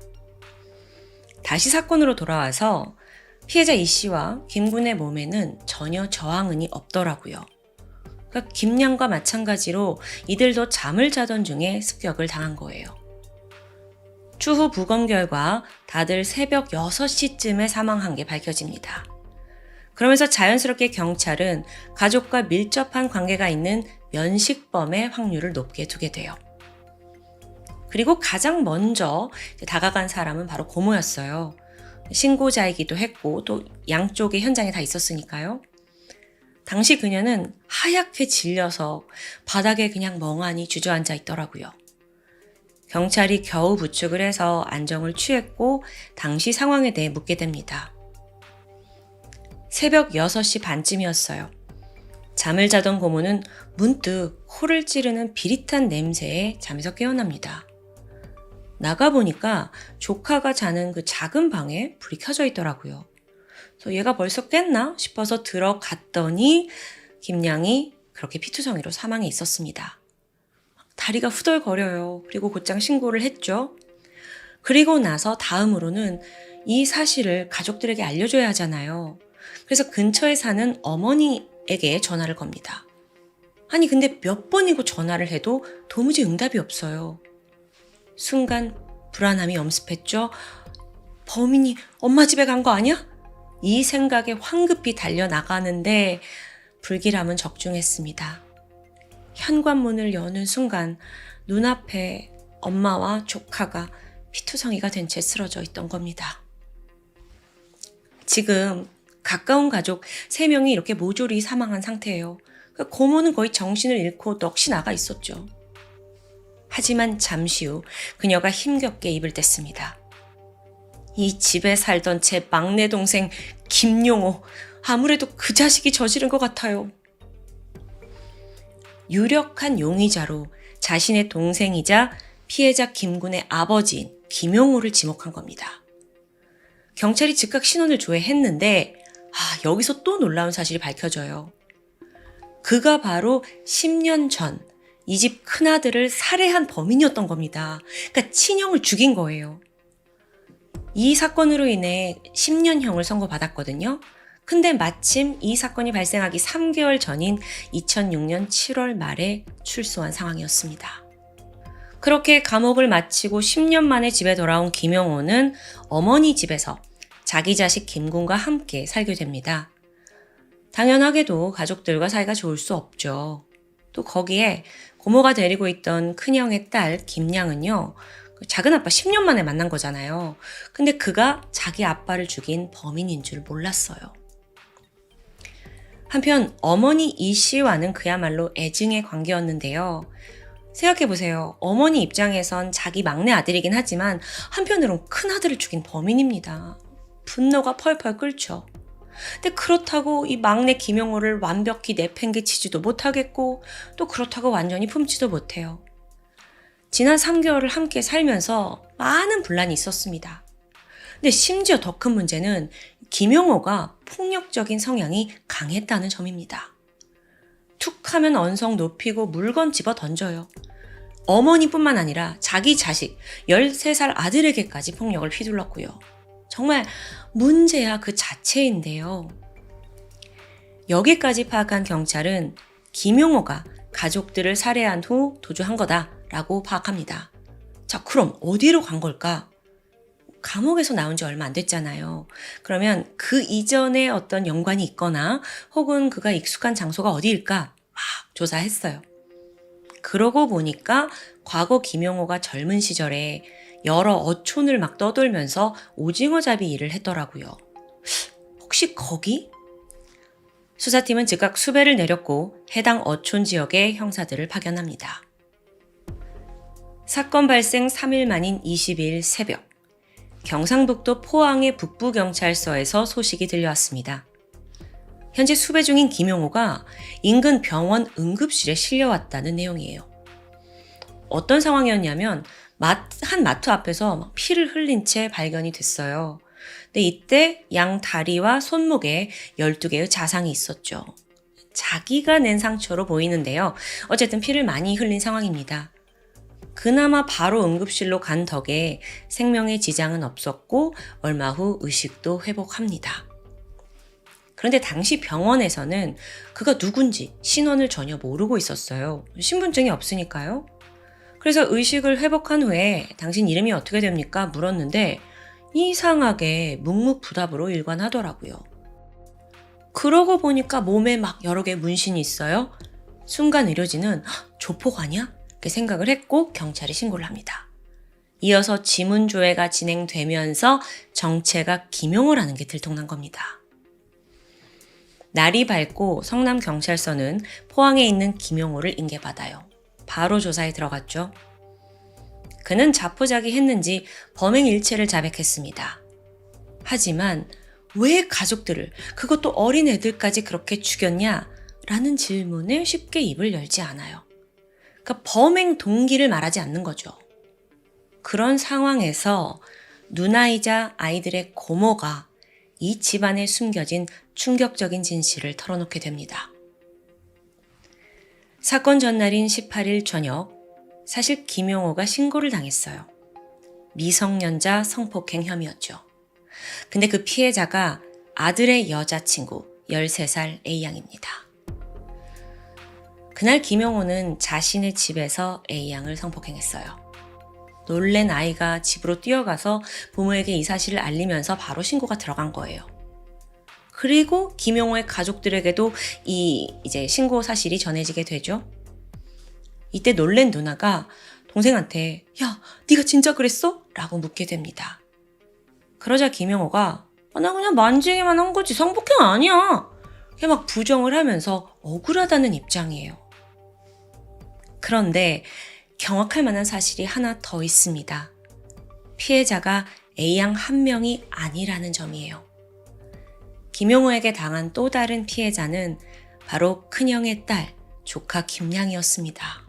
A: 다시 사건으로 돌아와서 피해자 이 씨와 김군의 몸에는 전혀 저항은이 없더라고요. 그러니까 김양과 마찬가지로 이들도 잠을 자던 중에 습격을 당한 거예요. 추후 부검 결과 다들 새벽 6시쯤에 사망한 게 밝혀집니다. 그러면서 자연스럽게 경찰은 가족과 밀접한 관계가 있는 면식범의 확률을 높게 두게 돼요. 그리고 가장 먼저 다가간 사람은 바로 고모였어요. 신고자이기도 했고 또 양쪽의 현장에 다 있었으니까요. 당시 그녀는 하얗게 질려서 바닥에 그냥 멍하니 주저앉아 있더라고요. 경찰이 겨우 부축을 해서 안정을 취했고 당시 상황에 대해 묻게 됩니다. 새벽 6시 반쯤이었어요. 잠을 자던 고모는 문득 코를 찌르는 비릿한 냄새에 잠에서 깨어납니다. 나가보니까 조카가 자는 그 작은 방에 불이 켜져 있더라고요. 그래서 얘가 벌써 깼나 싶어서 들어갔더니 김양이 그렇게 피투성이로 사망해 있었습니다. 다리가 후덜거려요. 그리고 곧장 신고를 했죠. 그리고 나서 다음으로는 이 사실을 가족들에게 알려줘야 하잖아요. 그래서 근처에 사는 어머니에게 전화를 겁니다. 아니 근데 몇 번이고 전화를 해도 도무지 응답이 없어요. 순간 불안함이 엄습했죠. 범인이 엄마 집에 간 거 아니야? 이 생각에 황급히 달려나가는데 불길함은 적중했습니다. 현관문을 여는 순간 눈앞에 엄마와 조카가 피투성이가 된 채 쓰러져 있던 겁니다. 지금 가까운 가족 3명이 이렇게 모조리 사망한 상태예요. 고모는 거의 정신을 잃고 넋이 나가 있었죠. 하지만 잠시 후 그녀가 힘겹게 입을 뗐습니다. 이 집에 살던 제 막내 동생 김용호, 아무래도 그 자식이 저지른 것 같아요. 유력한 용의자로 자신의 동생이자 피해자 김군의 아버지인 김용호를 지목한 겁니다. 경찰이 즉각 신원을 조회했는데 여기서 또 놀라운 사실이 밝혀져요. 그가 바로 10년 전 이 집 큰아들을 살해한 범인이었던 겁니다. 그러니까 친형을 죽인 거예요. 이 사건으로 인해 10년형을 선고받았거든요. 근데 마침 이 사건이 발생하기 3개월 전인 2006년 7월 말에 출소한 상황이었습니다. 그렇게 감옥을 마치고 10년 만에 집에 돌아온 김용호는 어머니 집에서 자기 자식 김군과 함께 살게 됩니다. 당연하게도 가족들과 사이가 좋을 수 없죠. 또 거기에 고모가 데리고 있던 큰형의 딸 김양은요. 작은 아빠 10년 만에 만난 거잖아요. 근데 그가 자기 아빠를 죽인 범인인 줄 몰랐어요. 한편 어머니 이 씨와는 그야말로 애증의 관계였는데요. 생각해보세요. 어머니 입장에선 자기 막내 아들이긴 하지만 한편으론 큰아들을 죽인 범인입니다. 분노가 펄펄 끓죠. 근데 그렇다고 이 막내 김용호를 완벽히 내팽개치지도 못하겠고 또 그렇다고 완전히 품지도 못해요. 지난 3개월을 함께 살면서 많은 분란이 있었습니다. 근데 심지어 더 큰 문제는 김용호가 폭력적인 성향이 강했다는 점입니다. 툭 하면 언성 높이고 물건 집어 던져요. 어머니뿐만 아니라 자기 자식 13살 아들에게까지 폭력을 휘둘렀고요. 정말 문제야 그 자체인데요. 여기까지 파악한 경찰은 김용호가 가족들을 살해한 후 도주한 거다라고 파악합니다. 자, 그럼 어디로 간 걸까? 감옥에서 나온 지 얼마 안 됐잖아요. 그러면 그 이전에 어떤 연관이 있거나 혹은 그가 익숙한 장소가 어디일까 막 조사했어요. 그러고 보니까 과거 김용호가 젊은 시절에 여러 어촌을 막 떠돌면서 오징어 잡이 일을 했더라고요. 혹시 거기? 수사팀은 즉각 수배를 내렸고 해당 어촌 지역의 형사들을 파견합니다. 사건 발생 3일 만인 22일 새벽, 경상북도 포항의 북부경찰서에서 소식이 들려왔습니다. 현재 수배 중인 김용호가 인근 병원 응급실에 실려왔다는 내용이에요. 어떤 상황이었냐면 한 마트 앞에서 막 피를 흘린 채 발견이 됐어요. 근데 이때 양 다리와 손목에 12개의 자상이 있었죠. 자기가 낸 상처로 보이는데요. 어쨌든 피를 많이 흘린 상황입니다. 그나마 바로 응급실로 간 덕에 생명에 지장은 없었고 얼마 후 의식도 회복합니다. 그런데 당시 병원에서는 그가 누군지 신원을 전혀 모르고 있었어요. 신분증이 없으니까요. 그래서 의식을 회복한 후에 당신 이름이 어떻게 됩니까? 물었는데 이상하게 묵묵부답으로 일관하더라고요. 그러고 보니까 몸에 막 여러 개의 문신이 있어요. 순간 의료진은 조폭 아니야? 이렇게 생각을 했고 경찰에 신고를 합니다. 이어서 지문조회가 진행되면서 정체가 김용호라는 하는 게 들통난 겁니다. 날이 밝고 성남경찰서는 포항에 있는 김용호를 인계받아요. 바로 조사에 들어갔죠. 그는 자포자기했는지 범행 일체를 자백했습니다. 하지만 왜 가족들을, 그것도 어린 애들까지 그렇게 죽였냐? 라는 질문에 쉽게 입을 열지 않아요. 그러니까 범행 동기를 말하지 않는 거죠. 그런 상황에서 누나이자 아이들의 고모가 이 집안에 숨겨진 충격적인 진실을 털어놓게 됩니다. 사건 전날인 18일 저녁, 사실 김용호가 신고를 당했어요. 미성년자 성폭행 혐의였죠. 근데 그 피해자가 아들의 여자친구 13살 A양입니다. 그날 김용호는 자신의 집에서 A양을 성폭행했어요. 놀란 아이가 집으로 뛰어가서 부모에게 이 사실을 알리면서 바로 신고가 들어간 거예요. 그리고 김용호의 가족들에게도 이제 신고 사실이 전해지게 되죠. 이때 놀란 누나가 동생한테 야, 네가 진짜 그랬어? 라고 묻게 됩니다. 그러자 김용호가 나 그냥 만지기만 한 거지 성폭행 아니야. 이렇게 막 부정을 하면서 억울하다는 입장이에요. 그런데 경악할 만한 사실이 하나 더 있습니다. 피해자가 A양 한 명이 아니라는 점이에요. 김용호에게 당한 또 다른 피해자는 바로 큰형의 딸, 조카 김양이었습니다.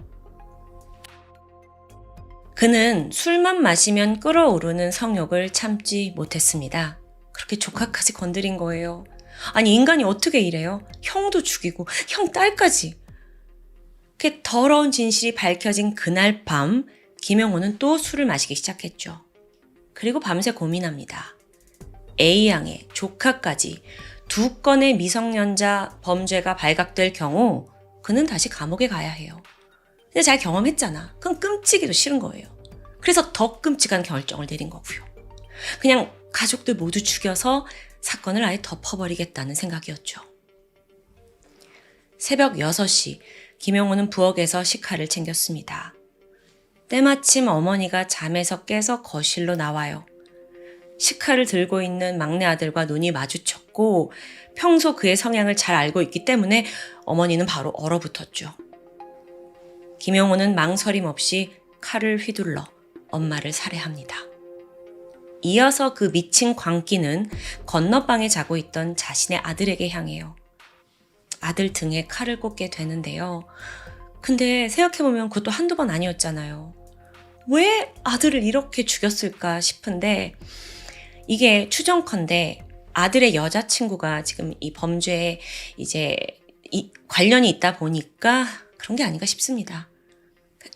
A: 그는 술만 마시면 끓어오르는 성욕을 참지 못했습니다. 그렇게 조카까지 건드린 거예요. 아니 인간이 어떻게 이래요? 형도 죽이고 형 딸까지. 그렇게 더러운 진실이 밝혀진 그날 밤 김용호는 또 술을 마시기 시작했죠. 그리고 밤새 고민합니다. A양의 조카까지 2건의 미성년자 범죄가 발각될 경우 그는 다시 감옥에 가야 해요. 근데 잘 경험했잖아. 그건 끔찍이도 싫은 거예요. 그래서 더 끔찍한 결정을 내린 거고요. 그냥 가족들 모두 죽여서 사건을 아예 덮어버리겠다는 생각이었죠. 새벽 6시 김용호는 부엌에서 식칼을 챙겼습니다. 때마침 어머니가 잠에서 깨서 거실로 나와요. 식칼을 들고 있는 막내 아들과 눈이 마주쳤고 평소 그의 성향을 잘 알고 있기 때문에 어머니는 바로 얼어붙었죠. 김용호는 망설임 없이 칼을 휘둘러 엄마를 살해합니다. 이어서 그 미친 광기는 건너방에 자고 있던 자신의 아들에게 향해요. 아들 등에 칼을 꽂게 되는데요. 근데 생각해보면 그것도 한두 번 아니었잖아요. 왜 아들을 이렇게 죽였을까 싶은데 이게 추정컨대 아들의 여자친구가 지금 이 범죄에 이제 관련이 있다 보니까 그런 게 아닌가 싶습니다.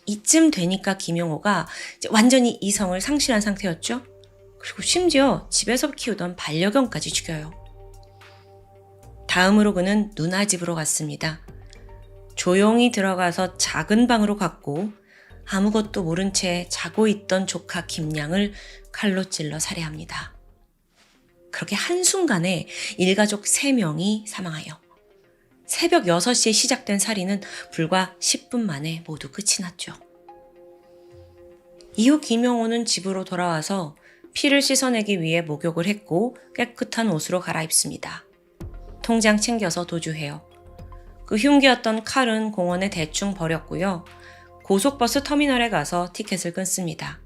A: 이쯤 되니까 김용호가 이제 완전히 이성을 상실한 상태였죠. 그리고 심지어 집에서 키우던 반려견까지 죽여요. 다음으로 그는 누나 집으로 갔습니다. 조용히 들어가서 작은 방으로 갔고 아무것도 모른 채 자고 있던 조카 김양을 칼로 찔러 살해합니다. 그렇게 한순간에 일가족 3명이 사망하여 새벽 6시에 시작된 살인은 불과 10분 만에 모두 끝이 났죠. 이후 김용호는 집으로 돌아와서 피를 씻어내기 위해 목욕을 했고 깨끗한 옷으로 갈아입습니다. 통장 챙겨서 도주해요. 그 흉기였던 칼은 공원에 대충 버렸고요. 고속버스 터미널에 가서 티켓을 끊습니다.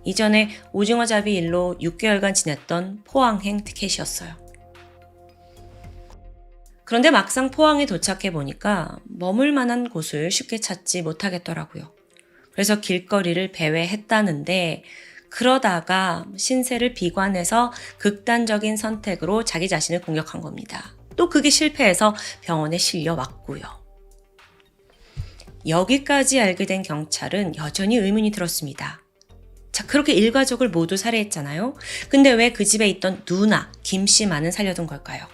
A: 이전에 오징어잡이 일로 6개월간 지냈던 포항행 티켓이었어요. 그런데 막상 포항에 도착해 보니까 머물 만한 곳을 쉽게 찾지 못하겠더라고요. 그래서 길거리를 배회했다는데 그러다가 신세를 비관해서 극단적인 선택으로 자기 자신을 공격한 겁니다. 또 그게 실패해서 병원에 실려왔고요. 여기까지 알게 된 경찰은 여전히 의문이 들었습니다. 자, 그렇게 일가족을 모두 살해했잖아요. 근데 왜 그 집에 있던 누나, 김씨만은 살려둔 걸까요?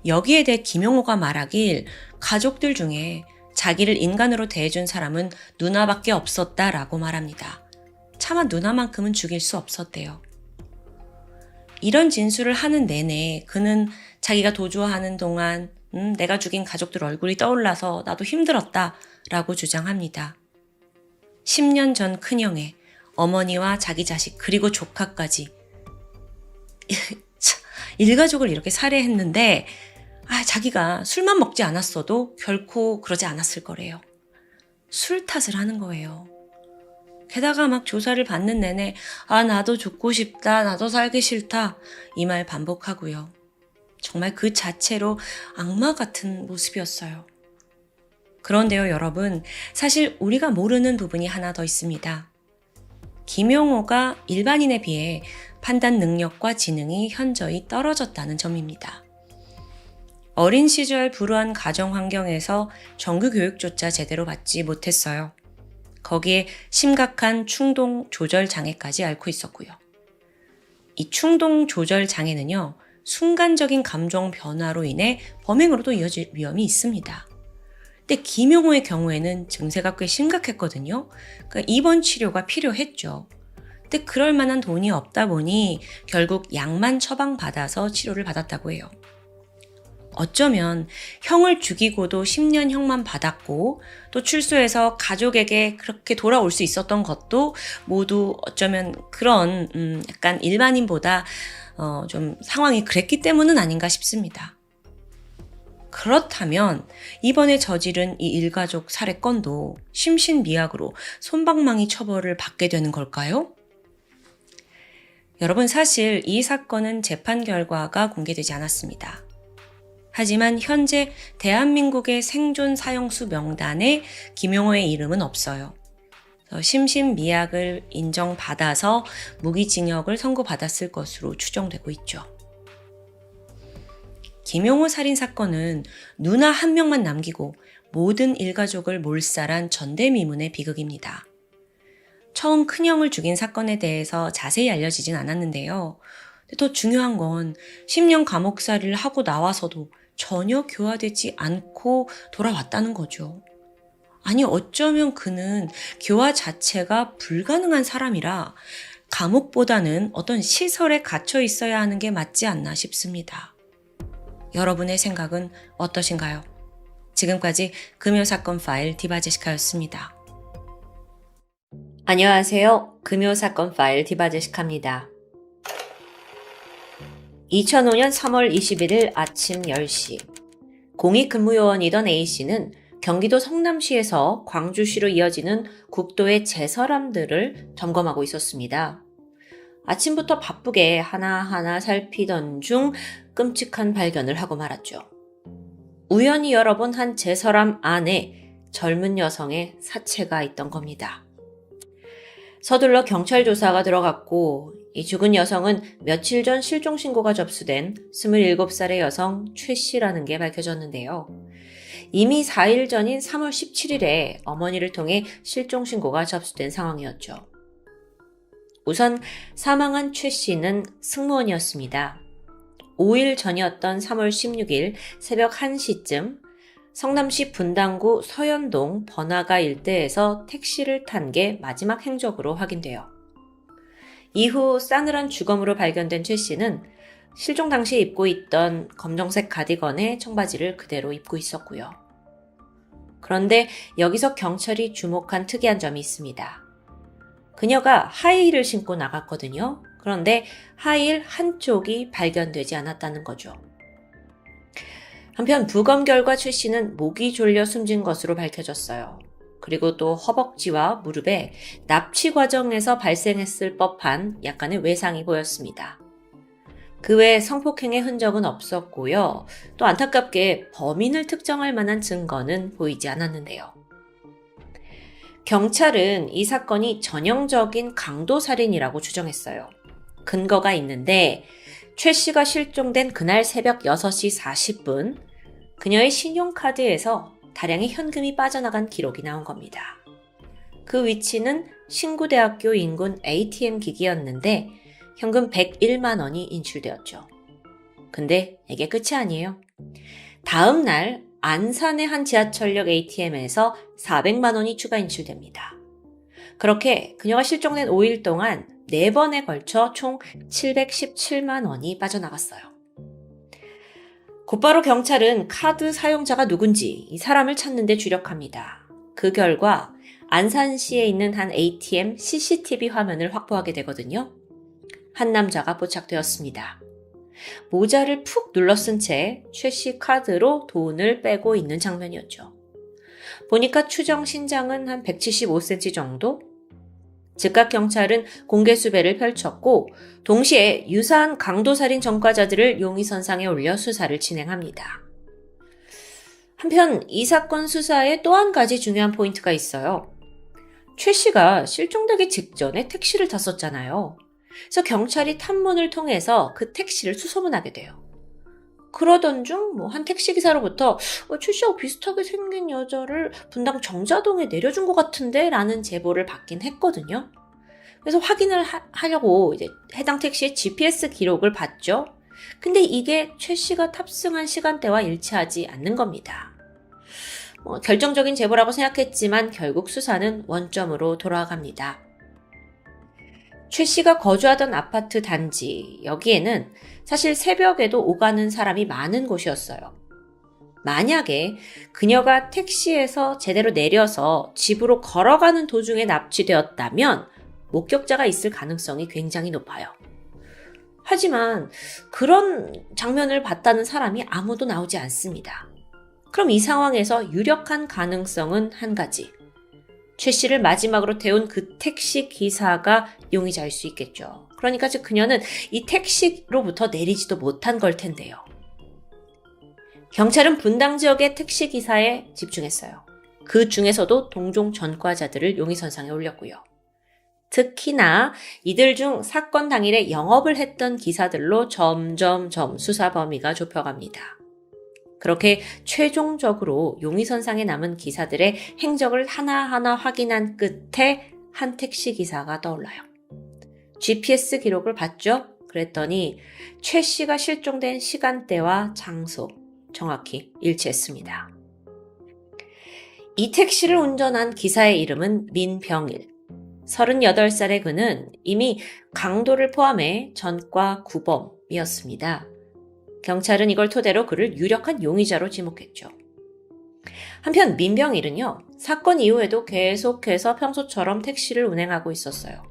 A: 여기에 대해 김용호가 말하길 가족들 중에 자기를 인간으로 대해준 사람은 누나밖에 없었다라고 말합니다. 차마 누나만큼은 죽일 수 없었대요. 이런 진술을 하는 내내 그는 자기가 도주하는 동안 내가 죽인 가족들 얼굴이 떠올라서 나도 힘들었다 라고 주장합니다. 10년 전 큰형에 어머니와 자기 자식 그리고 조카까지 일가족을 이렇게 살해했는데 자기가 술만 먹지 않았어도 결코 그러지 않았을 거래요. 술 탓을 하는 거예요. 게다가 막 조사를 받는 내내 나도 죽고 싶다, 나도 살기 싫다 이 말 반복하고요. 정말 그 자체로 악마 같은 모습이었어요. 그런데요, 여러분, 사실 우리가 모르는 부분이 하나 더 있습니다. 김용호가 일반인에 비해 판단 능력과 지능이 현저히 떨어졌다는 점입니다. 어린 시절 불우한 가정 환경에서 정규 교육조차 제대로 받지 못했어요. 거기에 심각한 충동 조절 장애까지 앓고 있었고요. 이 충동 조절 장애는요, 순간적인 감정 변화로 인해 범행으로도 이어질 위험이 있습니다. 근데 김용호의 경우에는 증세가 꽤 심각했거든요. 그러니까 입원 치료가 필요했죠. 근데 그럴 만한 돈이 없다 보니 결국 약만 처방받아서 치료를 받았다고 해요. 어쩌면 형을 죽이고도 10년 형만 받았고 또 출소해서 가족에게 그렇게 돌아올 수 있었던 것도 모두 어쩌면 그런 약간 일반인보다 좀 상황이 그랬기 때문은 아닌가 싶습니다. 그렇다면 이번에 저지른 이 일가족 살해건도 심신미약으로 솜방망이 처벌을 받게 되는 걸까요? 여러분, 사실 이 사건은 재판 결과가 공개되지 않았습니다. 하지만 현재 대한민국의 생존 사형수 명단에 김용호의 이름은 없어요. 심신미약을 인정받아서 무기징역을 선고받았을 것으로 추정되고 있죠. 김용호 살인사건은 누나 한 명만 남기고 모든 일가족을 몰살한 전대미문의 비극입니다. 처음 큰형을 죽인 사건에 대해서 자세히 알려지진 않았는데요. 더 중요한 건 10년 감옥살이를 하고 나와서도 전혀 교화되지 않고 돌아왔다는 거죠. 아니, 어쩌면 그는 교화 자체가 불가능한 사람이라 감옥보다는 어떤 시설에 갇혀 있어야 하는 게 맞지 않나 싶습니다. 여러분의 생각은 어떠신가요? 지금까지 금요사건 파일 디바제시카였습니다. 안녕하세요. 금요사건 파일 디바제시카입니다. 2005년 3월 21일 아침 10시 공익근무요원이던 A씨는 경기도 성남시에서 광주시로 이어지는 국도의 제설함들을 점검하고 있었습니다. 아침부터 바쁘게 하나하나 살피던 중 끔찍한 발견을 하고 말았죠. 우연히 열어본 한 제설함 안에 젊은 여성의 사체가 있던 겁니다. 서둘러 경찰 조사가 들어갔고 이 죽은 여성은 며칠 전 실종신고가 접수된 27살의 여성 최 씨라는 게 밝혀졌는데요. 이미 4일 전인 3월 17일에 어머니를 통해 실종신고가 접수된 상황이었죠. 우선 사망한 최 씨는 승무원이었습니다. 5일 전이었던 3월 16일 새벽 1시쯤 성남시 분당구 서현동 번화가 일대에서 택시를 탄 게 마지막 행적으로 확인돼요. 이후 싸늘한 주검으로 발견된 최 씨는 실종 당시 입고 있던 검정색 가디건에 청바지를 그대로 입고 있었고요. 그런데 여기서 경찰이 주목한 특이한 점이 있습니다. 그녀가 하이힐을 신고 나갔거든요. 그런데 하이힐 한쪽이 발견되지 않았다는 거죠. 한편 부검 결과 최 씨는 목이 졸려 숨진 것으로 밝혀졌어요. 그리고 또 허벅지와 무릎에 납치 과정에서 발생했을 법한 약간의 외상이 보였습니다. 그 외에 성폭행의 흔적은 없었고요. 또 안타깝게 범인을 특정할 만한 증거는 보이지 않았는데요. 경찰은 이 사건이 전형적인 강도살인이라고 추정했어요. 근거가 있는데 최 씨가 실종된 그날 새벽 6시 40분 그녀의 신용카드에서 다량의 현금이 빠져나간 기록이 나온 겁니다. 그 위치는 신구대학교 인근 ATM 기기였는데 현금 101만 원이 인출되었죠. 근데 이게 끝이 아니에요. 다음 날 안산의 한 지하철역 ATM에서 400만 원이 추가 인출됩니다. 그렇게 그녀가 실종된 5일 동안 4번에 걸쳐 총 717만 원이 빠져나갔어요. 곧바로 경찰은 카드 사용자가 누군지 이 사람을 찾는 데 주력합니다. 그 결과 안산시에 있는 한 ATM CCTV 화면을 확보하게 되거든요. 한 남자가 포착되었습니다. 모자를 푹 눌러쓴 채 최 씨 카드로 돈을 빼고 있는 장면이었죠. 보니까 추정 신장은 한 175cm 정도? 즉각 경찰은 공개 수배를 펼쳤고 동시에 유사한 강도살인 전과자들을 용의선상에 올려 수사를 진행합니다. 한편 이 사건 수사에 또 한 가지 중요한 포인트가 있어요. 최 씨가 실종되기 직전에 택시를 탔었잖아요. 그래서 경찰이 탐문을 통해서 그 택시를 수소문하게 돼요. 그러던 중 한 택시기사로부터 최 씨하고 비슷하게 생긴 여자를 분당 정자동에 내려준 것 같은데 라는 제보를 받긴 했거든요. 그래서 확인을 하려고 이제 해당 택시의 GPS 기록을 봤죠. 근데 이게 최 씨가 탑승한 시간대와 일치하지 않는 겁니다. 결정적인 제보라고 생각했지만 결국 수사는 원점으로 돌아갑니다. 최 씨가 거주하던 아파트 단지, 여기에는 사실 새벽에도 오가는 사람이 많은 곳이었어요. 만약에 그녀가 택시에서 제대로 내려서 집으로 걸어가는 도중에 납치되었다면 목격자가 있을 가능성이 굉장히 높아요. 하지만 그런 장면을 봤다는 사람이 아무도 나오지 않습니다. 그럼 이 상황에서 유력한 가능성은 한 가지. 최 씨를 마지막으로 태운 그 택시 기사가 용의자일 수 있겠죠. 그러니까 즉 그녀는 이 택시로부터 내리지도 못한 걸 텐데요. 경찰은 분당 지역의 택시 기사에 집중했어요. 그 중에서도 동종 전과자들을 용의선상에 올렸고요. 특히나 이들 중 사건 당일에 영업을 했던 기사들로 점점점 수사 범위가 좁혀갑니다. 그렇게 최종적으로 용의선상에 남은 기사들의 행적을 하나하나 확인한 끝에 한 택시기사가 떠올라요. GPS 기록을 봤죠? 그랬더니 최 씨가 실종된 시간대와 장소 정확히 일치했습니다. 이 택시를 운전한 기사의 이름은 민병일. 38살의 그는 이미 강도를 포함해 전과 구범이었습니다. 경찰은 이걸 토대로 그를 유력한 용의자로 지목했죠. 한편 민병일은요, 사건 이후에도 계속해서 평소처럼 택시를 운행하고 있었어요.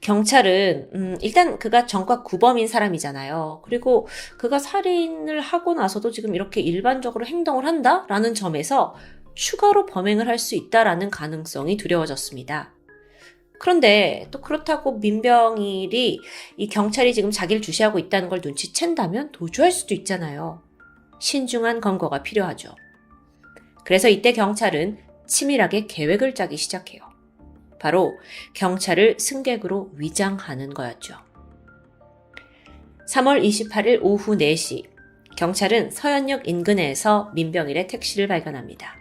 A: 경찰은 일단 그가 전과 구범인 사람이잖아요. 그리고 그가 살인을 하고 나서도 지금 이렇게 일반적으로 행동을 한다라는 점에서 추가로 범행을 할 수 있다라는 가능성이 두려워졌습니다. 그런데 또 그렇다고 민병일이 이 경찰이 지금 자기를 주시하고 있다는 걸 눈치챈다면 도주할 수도 있잖아요. 신중한 검거가 필요하죠. 그래서 이때 경찰은 치밀하게 계획을 짜기 시작해요. 바로 경찰을 승객으로 위장하는 거였죠. 3월 28일 오후 4시 경찰은 서현역 인근에서 민병일의 택시를 발견합니다.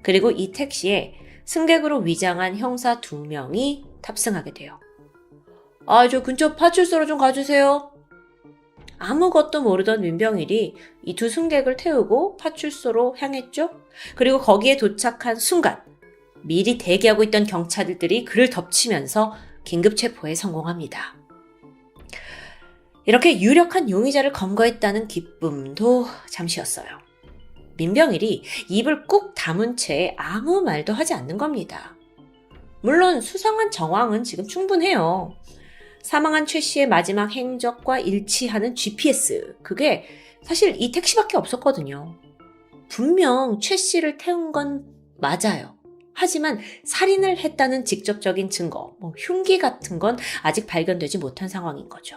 A: 그리고 이 택시에 승객으로 위장한 형사 2명이 탑승하게 돼요. 저 근처 파출소로 좀 가주세요. 아무것도 모르던 민병일이 이 2 승객을 태우고 파출소로 향했죠. 그리고 거기에 도착한 순간 미리 대기하고 있던 경찰들이 그를 덮치면서 긴급 체포에 성공합니다. 이렇게 유력한 용의자를 검거했다는 기쁨도 잠시였어요. 민병일이 입을 꾹 다문 채 아무 말도 하지 않는 겁니다. 물론 수상한 정황은 지금 충분해요. 사망한 최 씨의 마지막 행적과 일치하는 GPS, 그게 사실 이 택시밖에 없었거든요. 분명 최 씨를 태운 건 맞아요. 하지만 살인을 했다는 직접적인 증거, 흉기 같은 건 아직 발견되지 못한 상황인 거죠.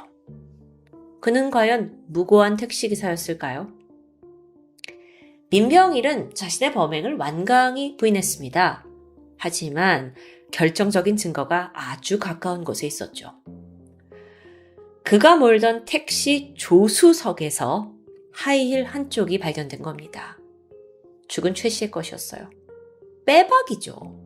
A: 그는 과연 무고한 택시기사였을까요? 민병일은 자신의 범행을 완강히 부인했습니다. 하지만 결정적인 증거가 아주 가까운 곳에 있었죠. 그가 몰던 택시 조수석에서 하이힐 한쪽이 발견된 겁니다. 죽은 최 씨의 것이었어요. 빼박이죠.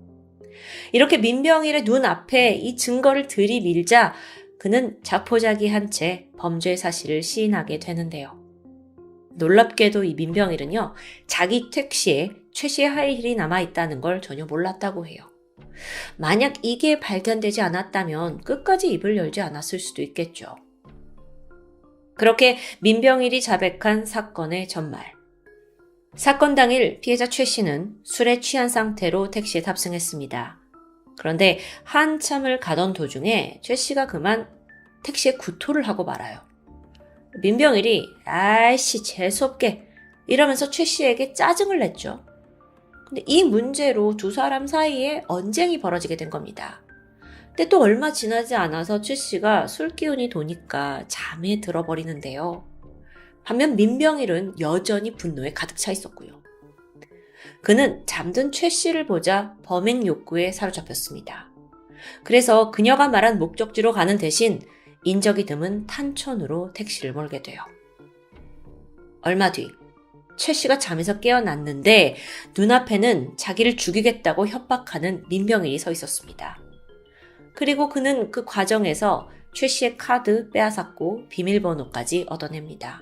A: 이렇게 민병일의 눈앞에 이 증거를 들이밀자 그는 자포자기한 채 범죄 사실을 시인하게 되는데요. 놀랍게도 이 민병일은요, 자기 택시에 최 씨의 하이힐이 남아있다는 걸 전혀 몰랐다고 해요. 만약 이게 발견되지 않았다면 끝까지 입을 열지 않았을 수도 있겠죠. 그렇게 민병일이 자백한 사건의 전말. 사건 당일 피해자 최 씨는 술에 취한 상태로 택시에 탑승했습니다. 그런데 한참을 가던 도중에 최 씨가 그만 택시에 구토를 하고 말아요. 민병일이 아이씨 재수없게 이러면서 최 씨에게 짜증을 냈죠. 근데 이 문제로 두 사람 사이에 언쟁이 벌어지게 된 겁니다. 근데 또 얼마 지나지 않아서 최 씨가 술 기운이 도니까 잠에 들어버리는데요. 반면 민병일은 여전히 분노에 가득 차 있었고요. 그는 잠든 최 씨를 보자 범행 욕구에 사로잡혔습니다. 그래서 그녀가 말한 목적지로 가는 대신 인적이 드문 탄천으로 택시를 몰게 돼요. 얼마 뒤 최 씨가 잠에서 깨어났는데 눈앞에는 자기를 죽이겠다고 협박하는 민병일이 서 있었습니다. 그리고 그는 그 과정에서 최 씨의 카드 빼앗았고 비밀번호까지 얻어냅니다.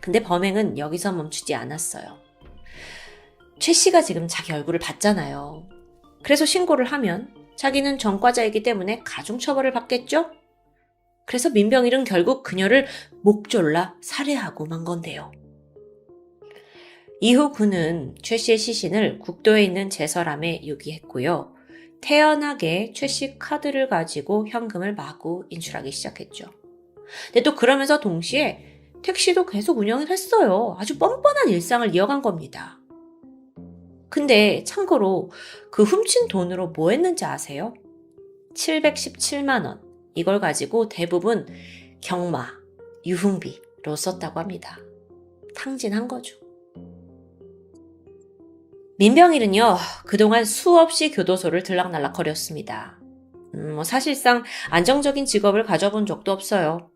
A: 근데 범행은 여기서 멈추지 않았어요. 최 씨가 지금 자기 얼굴을 봤잖아요. 그래서 신고를 하면 자기는 전과자이기 때문에 가중처벌을 받겠죠? 그래서 민병일은 결국 그녀를 목 졸라 살해하고 만 건데요. 이후 그는 최 씨의 시신을 국도에 있는 제설함에 유기했고요. 태연하게 최 씨 카드를 가지고 현금을 마구 인출하기 시작했죠. 근데 또 그러면서 동시에 택시도 계속 운영을 했어요. 아주 뻔뻔한 일상을 이어간 겁니다. 근데 참고로 그 훔친 돈으로 뭐 했는지 아세요? 717만 원. 이걸 가지고 대부분 경마, 유흥비로 썼다고 합니다. 탕진한 거죠. 민병일은요, 그동안 수없이 교도소를 들락날락거렸습니다. 사실상 안정적인 직업을 가져본 적도 없어요.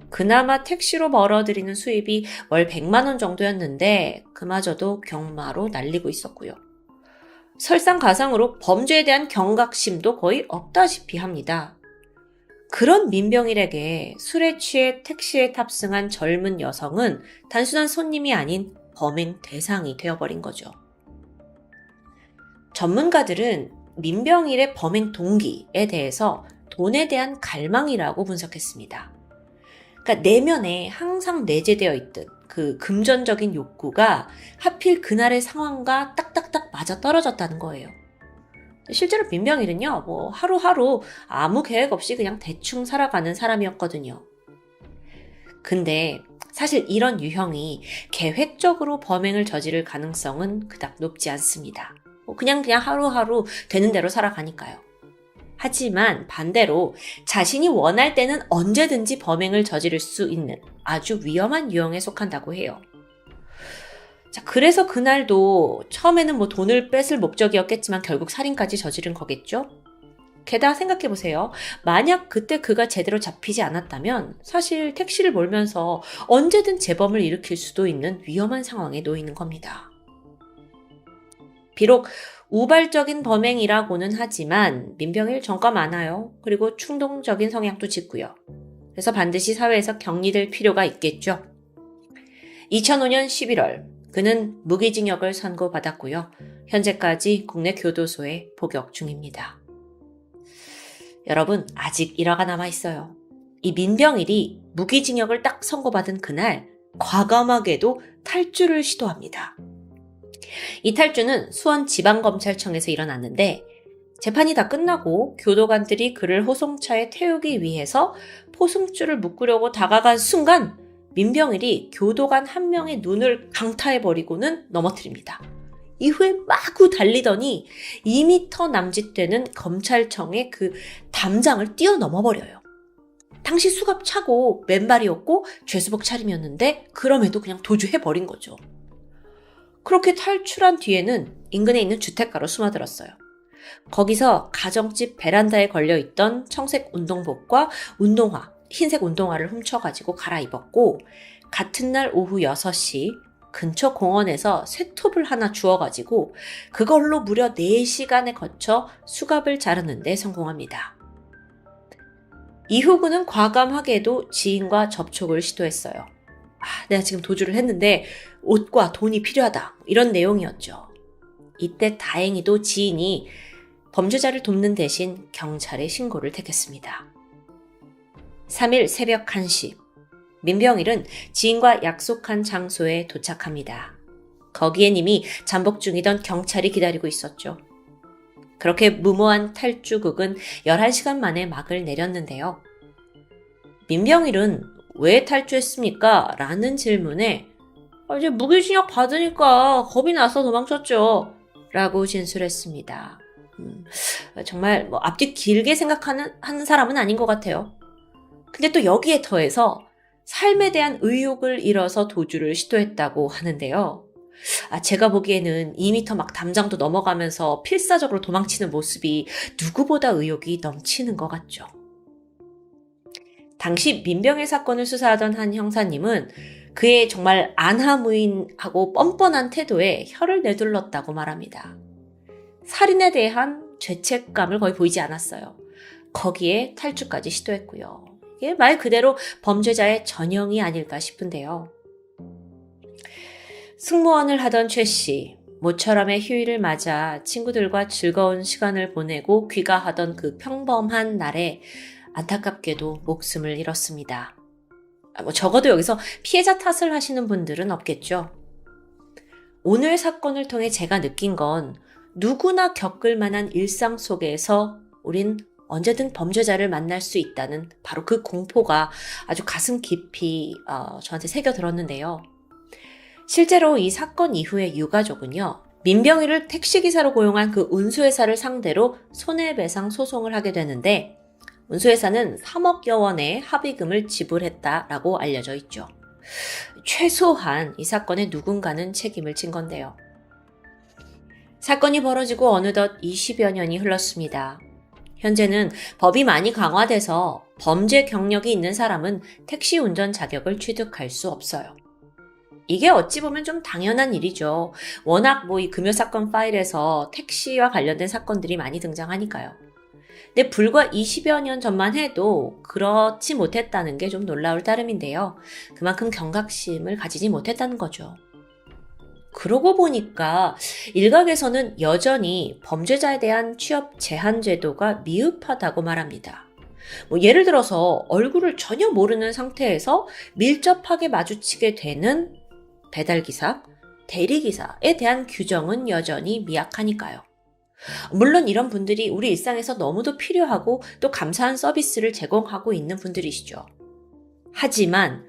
A: 그나마 택시로 벌어들이는 수입이 월 100만 원 정도였는데 그마저도 경마로 날리고 있었고요. 설상가상으로 범죄에 대한 경각심도 거의 없다시피 합니다. 그런 민병일에게 술에 취해 택시에 탑승한 젊은 여성은 단순한 손님이 아닌 범행 대상이 되어버린 거죠. 전문가들은 민병일의 범행 동기에 대해서 돈에 대한 갈망이라고 분석했습니다. 그러니까 내면에 항상 내재되어 있던 그 금전적인 욕구가 하필 그날의 상황과 딱딱딱 맞아 떨어졌다는 거예요. 실제로 민병일은요, 하루하루 아무 계획 없이 그냥 대충 살아가는 사람이었거든요. 근데 사실 이런 유형이 계획적으로 범행을 저지를 가능성은 그닥 높지 않습니다. 그냥 하루하루 되는 대로 살아가니까요. 하지만 반대로 자신이 원할 때는 언제든지 범행을 저지를 수 있는 아주 위험한 유형에 속한다고 해요. 자, 그래서 그날도 처음에는 돈을 뺏을 목적이었겠지만 결국 살인까지 저지른 거겠죠? 게다가 생각해보세요. 만약 그때 그가 제대로 잡히지 않았다면 사실 택시를 몰면서 언제든 재범을 일으킬 수도 있는 위험한 상황에 놓이는 겁니다. 비록 우발적인 범행이라고는 하지만 민병일 전과 많아요. 그리고 충동적인 성향도 짙고요. 그래서 반드시 사회에서 격리될 필요가 있겠죠. 2005년 11월 그는 무기징역을 선고받았고요. 현재까지 국내 교도소에 복역 중입니다. 여러분, 아직 일화가 남아있어요. 이 민병일이 무기징역을 딱 선고받은 그날 과감하게도 탈주를 시도합니다. 이 탈주는 수원지방검찰청에서 일어났는데 재판이 다 끝나고 교도관들이 그를 호송차에 태우기 위해서 포승줄을 묶으려고 다가간 순간 민병일이 교도관 한 명의 눈을 강타해버리고는 넘어뜨립니다. 이후에 마구 달리더니 2m 남짓 되는 검찰청의 그 담장을 뛰어넘어버려요. 당시 수갑 차고 맨발이었고 죄수복 차림이었는데 그럼에도 그냥 도주해버린 거죠. 그렇게 탈출한 뒤에는 인근에 있는 주택가로 숨어들었어요. 거기서 가정집 베란다에 걸려있던 청색 운동복과 운동화, 흰색 운동화를 훔쳐가지고 갈아입었고 같은 날 오후 6시 근처 공원에서 쇠톱을 하나 주워가지고 그걸로 무려 4시간에 거쳐 수갑을 자르는 데 성공합니다. 이후 그는 과감하게도 지인과 접촉을 시도했어요. 내가 지금 도주를 했는데 옷과 돈이 필요하다. 이런 내용이었죠. 이때 다행히도 지인이 범죄자를 돕는 대신 경찰에 신고를 택했습니다. 3일 새벽 1시, 민병일은 지인과 약속한 장소에 도착합니다. 거기엔 이미 잠복 중이던 경찰이 기다리고 있었죠. 그렇게 무모한 탈주극은 11시간 만에 막을 내렸는데요. 민병일은 왜 탈주했습니까? 라는 질문에 이제 무기징역 받으니까 겁이 나서 도망쳤죠. 라고 진술했습니다. 정말 앞뒤 길게 생각하는 사람은 아닌 것 같아요. 근데 또 여기에 더해서 삶에 대한 의욕을 잃어서 도주를 시도했다고 하는데요. 제가 보기에는 2m 막 담장도 넘어가면서 필사적으로 도망치는 모습이 누구보다 의욕이 넘치는 것 같죠. 당시 민병일 사건을 수사하던 한 형사님은 그의 정말 안하무인하고 뻔뻔한 태도에 혀를 내둘렀다고 말합니다. 살인에 대한 죄책감을 거의 보이지 않았어요. 거기에 탈주까지 시도했고요. 이게 말 그대로 범죄자의 전형이 아닐까 싶은데요. 승무원을 하던 최 씨, 모처럼의 휴일을 맞아 친구들과 즐거운 시간을 보내고 귀가하던 그 평범한 날에 안타깝게도 목숨을 잃었습니다. 적어도 여기서 피해자 탓을 하시는 분들은 없겠죠. 오늘 사건을 통해 제가 느낀 건 누구나 겪을 만한 일상 속에서 우린 언제든 범죄자를 만날 수 있다는 바로 그 공포가 아주 가슴 깊이 저한테 새겨들었는데요. 실제로 이 사건 이후에 유가족은요, 민병일을 택시기사로 고용한 그 운수회사를 상대로 손해배상 소송을 하게 되는데 운수회사는 3억여 원의 합의금을 지불했다라고 알려져 있죠. 최소한 이 사건에 누군가는 책임을 진 건데요. 사건이 벌어지고 어느덧 20여 년이 흘렀습니다. 현재는 법이 많이 강화돼서 범죄 경력이 있는 사람은 택시 운전 자격을 취득할 수 없어요. 이게 어찌 보면 좀 당연한 일이죠. 워낙 이 금요사건 파일에서 택시와 관련된 사건들이 많이 등장하니까요. 근데 불과 20여 년 전만 해도 그렇지 못했다는 게 좀 놀라울 따름인데요. 그만큼 경각심을 가지지 못했다는 거죠. 그러고 보니까 일각에서는 여전히 범죄자에 대한 취업 제한 제도가 미흡하다고 말합니다. 예를 들어서 얼굴을 전혀 모르는 상태에서 밀접하게 마주치게 되는 배달기사, 대리기사에 대한 규정은 여전히 미약하니까요. 물론 이런 분들이 우리 일상에서 너무도 필요하고 또 감사한 서비스를 제공하고 있는 분들이시죠. 하지만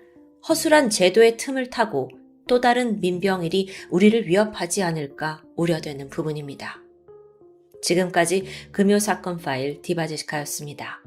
A: 허술한 제도의 틈을 타고 또 다른 민병일이 우리를 위협하지 않을까 우려되는 부분입니다. 지금까지 금요사건 파일 디바제시카였습니다.